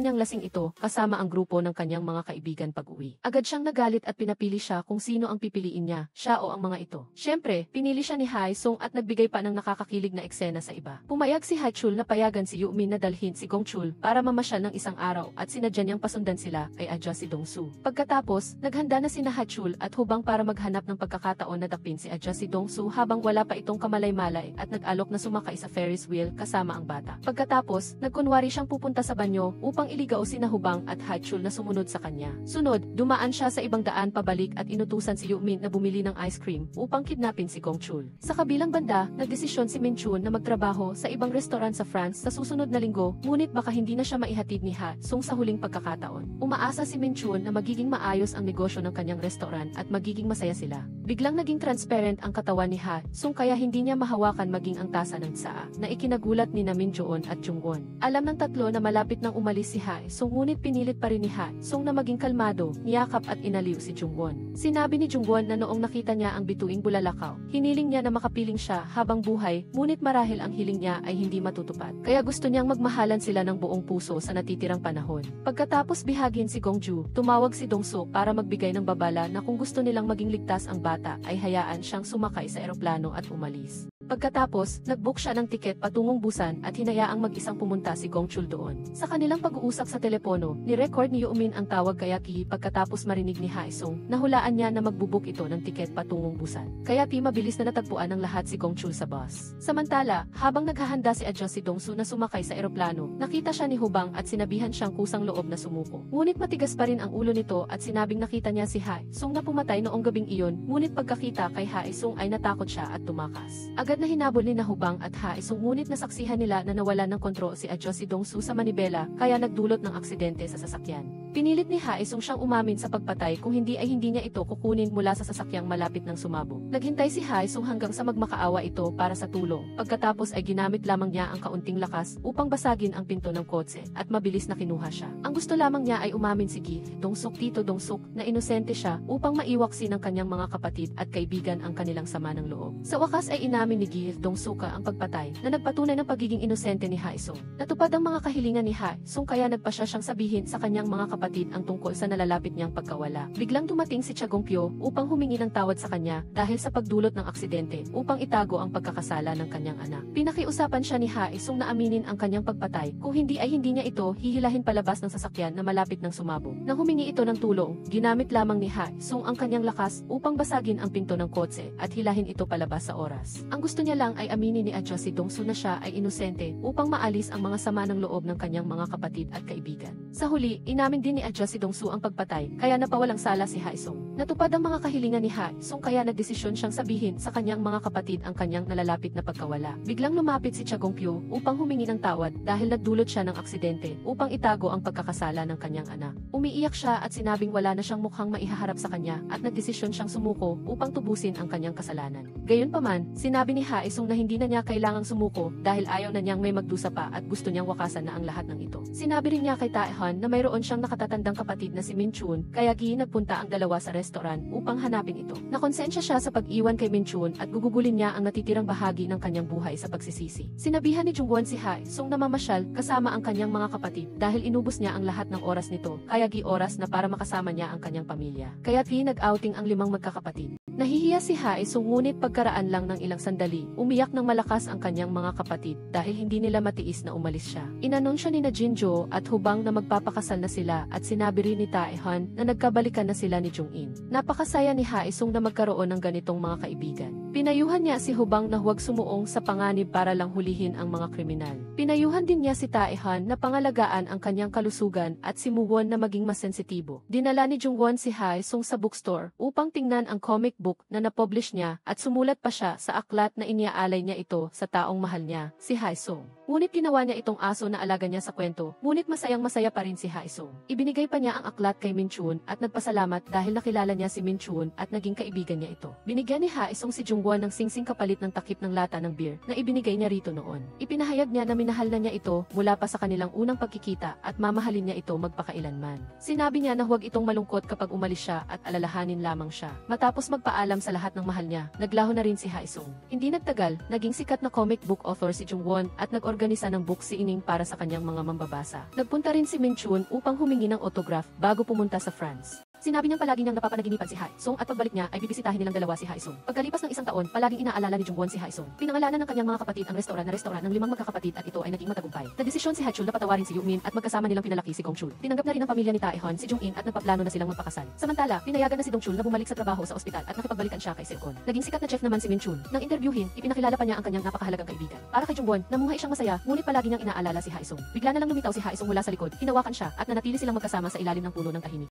niyang lasing ito kasama ang grupo ng kanyang mga kaibigan pag-uwi. Agad siyang nagalit at pinapili siya kung sino ang pipiliin niya, siya o ang mga ito. Siyempre, pinili siya ni Hae Sung at nagbigay pa ng nakakakilig na eksena sa iba. Pumayag si Hachul na payagan si Yumin na dalhin si Gongchul para mamasyal ng isang araw at sinadya niyang pasundan sila kay adjust si Dongsu. Pagkatapos, naghanda na sina Hachul at Hubang para maghanap ng pagkakataon na dakpin si adjust si Dongsu habang wala pa itong kamalay-malay at nag-alok na sumakay sa Ferris wheel kasama ang bata. Pagkatapos, nagkunwari siyang pupunta sa banyo upang iligaw sina Hubang at Hachul na sumunod sa kanya. Sunod, dumaan siya sa ibang daan pabalik at inutusan si Yumin na bumili ng ice cream upang kidnapin si Gongchul. Sa kabilang banda, nagdesisyon si Minchun na magtrabaho sa ibang restaurant sa France sa susunod na linggo, ngunit baka hindi na siya maihatid ni Ha Sung sa huling pagkakataon. Umaasa si Minchun na magiging maayos ang negosyo ng kanyang restaurant at magiging masaya sila. Biglang naging transparent ang katawan ni Ha Sung kaya hindi niya mahawakan maging ang tasa ng tsaa, na ikinagulat ni Minjoon at Jungwon. Alam ng tatlo na malapit nang umalis si Ha Sung ngunit pinilit pa rin ni Ha Sung na maging kalmado, niyakap at inaliw si Jungwon. Sinabi ni Jungwon na noong nakita niya ang bituing bulalakaw, hiniling niya na makapiling siya habang buhay, ngunit marahil ang hiling niya ay hindi matutupad. Kaya gusto niyang magmahalan sila ng buong puso sa natitirang panahon. Pagkatapos bihagin si Gongju, tumawag si Dongsu para magbigay ng babala na kung gusto nilang maging ligtas ang bata ay hayaan siyang sumakay sa eroplano at umalis. Pagkatapos, nag-book siya ng tiket patungong Busan at hinayaang mag-isang pumunta si Gongchul doon. Sa kanilang pag-uusap sa telepono, ni-record ni Yumin ang tawag kay Ki pagkatapos marinig ni Ha Sung, nahulaan niya na magbubuk ito ng tiket patungong Busan. Kaya mabilis na natagpuan ng lahat si Gongchul sa bus. Samantala, habang naghahanda si adjust si Dongsu na sumakay sa eroplano, nakita siya ni Hubang at sinabihan siyang kusang loob na sumuko. Ngunit matigas pa rin ang ulo nito at sinabing nakita niya si Ha Sung na pumatay noong gabing iyon, ngunit pagkakita kay Ha Sung ay natakot siya at tumakas. Agad na hinabol ni Hubang at Ha Sung ngunit nasaksihan nila na nawalan ng kontrol si adjust si Dongsu sa manibela kaya nagdulot ng aksidente sa sasakyan. Pinilit ni Ha Sung siyang umamin sa pagpatay kung hindi ay hindi niya ito kukunin mula sa sasakyang malapit ng sumabog. Naghintay si Ha Sung hanggang sa magmakaawa ito para sa tulong. Pagkatapos ay ginamit lamang niya ang kaunting lakas upang basagin ang pinto ng kotse at mabilis na kinuha siya. Ang gusto lamang niya ay umamin si Dongsuk Tito Dongsuk na inosente siya upang maiwaksi ng kanyang mga kapatid at kaibigan ang kanilang sama ng loob. Sa wakas ay inamin ni Dongsuka ang pagpatay na nagpatunay ng pagiging inosente ni Ha Sung. Natupad ang mga kahilingan ni Ha Sung kaya nagpasya siyang sabihin sa kanyang mga kapatid ang tungkol sa nalalapit niyang pagkawala. Biglang dumating si Cha Gongpyo upang humingi ng tawad sa kanya dahil sa pagdulot ng aksidente upang itago ang pagkakasala ng kanyang anak. Pinakiusapan siya ni Ha Sung na aminin ang kanyang pagpatay kung hindi ay hindi niya ito hihilahin palabas ng sasakyan na malapit ng sumabog. Nang humingi ito ng tulong, ginamit lamang ni Ha Sung ang kanyang lakas upang basagin ang pinto ng kotse at hilahin ito palabas sa oras. Ang gusto niya lang ay aminin ni adjust si Dongsu na siya ay inosente upang maalis ang mga sama ng loob ng kanyang mga kapatid at kaibigan. Sa huli, inamin din ni adjust si Dongsu ang pagpatay kaya napawalang sala si Ha Sung. Natupad ang mga kahilingan ni Ha Sung kaya nagdesisyon siyang sabihin sa kanyang mga kapatid ang kanyang nalalapit na pagkawala. Biglang lumapit si Cha Gongpyo upang humingi ng tawad dahil nagdulot siya ng aksidente upang itago ang pagkakasala ng kanyang anak. Umiiyak siya at sinabing wala na siyang mukhang maihaharap sa kanya at nagdesisyon siyang sumuko upang tubusin ang kanyang kasalanan. Gayunpaman, sinabi ni Ha Sung na hindi na niya kailangang sumuko dahil ayaw na niyang may magdusa pa at gusto niyang wakasan na ang lahat ng ito. Sinabi rin niya kay Taehan na mayroon siyang nakatatandang kapatid na si Minchun kaya nagpunta ang dalawa sa restaurant upang hanapin ito. Nakonsensya siya sa pag-iwan kay Minchun at gugugulin niya ang natitirang bahagi ng kanyang buhay sa pagsisisi. Sinabihan ni Jungwon si Ha Sung na mamasyal kasama ang kanyang mga kapatid dahil inubos niya ang lahat ng oras nito kaya oras na para makasama niya ang kanyang pamilya. Kaya nag-outing ang 5 magkakapatid. Nahihiya si Ha Sung ngunit pagkaraan lang ng ilang sandali, umiyak ng malakas ang kanyang mga kapatid dahil hindi nila matiis na umalis siya. Inanunsyo ni Jinjo at Hubang na magpapakasal na sila at sinabi rin ni Taehan na nagkabalikan na sila ni Jung-in. Napakasaya ni Ha Sung na magkaroon ng ganitong mga kaibigan. Pinayuhan niya si Hubang na huwag sumuong sa panganib para lang hulihin ang mga kriminal. Pinayuhan din niya si Taehan na pangalagaan ang kanyang kalusugan at si Muwon na maging mas sensitibo. Dinala ni Jungwon si Ha Sung sa bookstore upang tingnan ang comic book na napublish niya at sumulat pa siya sa aklat na iniaalay niya ito sa taong mahal niya, si Ha Sung. Ngunit ginawa niya itong aso na alaga niya sa kwento, ngunit masayang-masaya pa rin si Ha Sung. Ibinigay pa niya ang aklat kay Minchun at nagpasalamat dahil nakilala niya si Minchun at naging kaibigan niya ito. Binigyan ni Ha Sung si Jungwon ng singsing kapalit ng takip ng lata ng beer na ibinigay niya rito noon. Ipinahayag niya na minahal na niya ito mula pa sa kanilang unang pagkikita at mamahalin niya ito magpakailanman. Sinabi niya na huwag itong malungkot kapag umalis siya at alalahanin lamang siya. Matapos magpaalam sa lahat ng mahal niya, naglaho na rin si Ha Sung. Hindi nagtagal, naging sikat na comic book author si Jungwon at nag-organisa ng book signing para sa kanyang mga mambabasa. Nagpunta rin si Minchun upang humingi ng autograph bago pumunta sa France. Sinabi niyang palagi niyang napapanaginipan si Haesung at pagbalik niya ay bibisitahin nilang dalawa si Haesung. Pagkalipas ng isang taon, palaging inaalala ni Jungwon si Haesung. Pinangalanan ng kanyang mga kapatid ang restaurant ng 5 magkakapatid at ito ay naging matagumpay. Nadesisyon si Hachul na patawarin si Yumin at magkasama nilang pinalaki si Gongchul. Tinanggap na rin ng pamilya ni Taehon si Jungin at nagpaplano na silang magpakasal. Samantala, pinayagan na si Dongchul na bumalik sa trabaho sa ospital at nakipagbalikan siya kay Seokon. Naging sikat na chef naman si Minchun. Nang interviewin, ipinakilala pa niya ang kanyang napakahalagang kaibigan. Para kay Jungwon, namuhay siyang masaya, ngunit palagi niyang inaalala si Haesung. Bigla na lang lumitaw si Haesung mula sa likod, hinawakan siya at nanatili silang magkasama sa ilalim ng puno ng tahimik.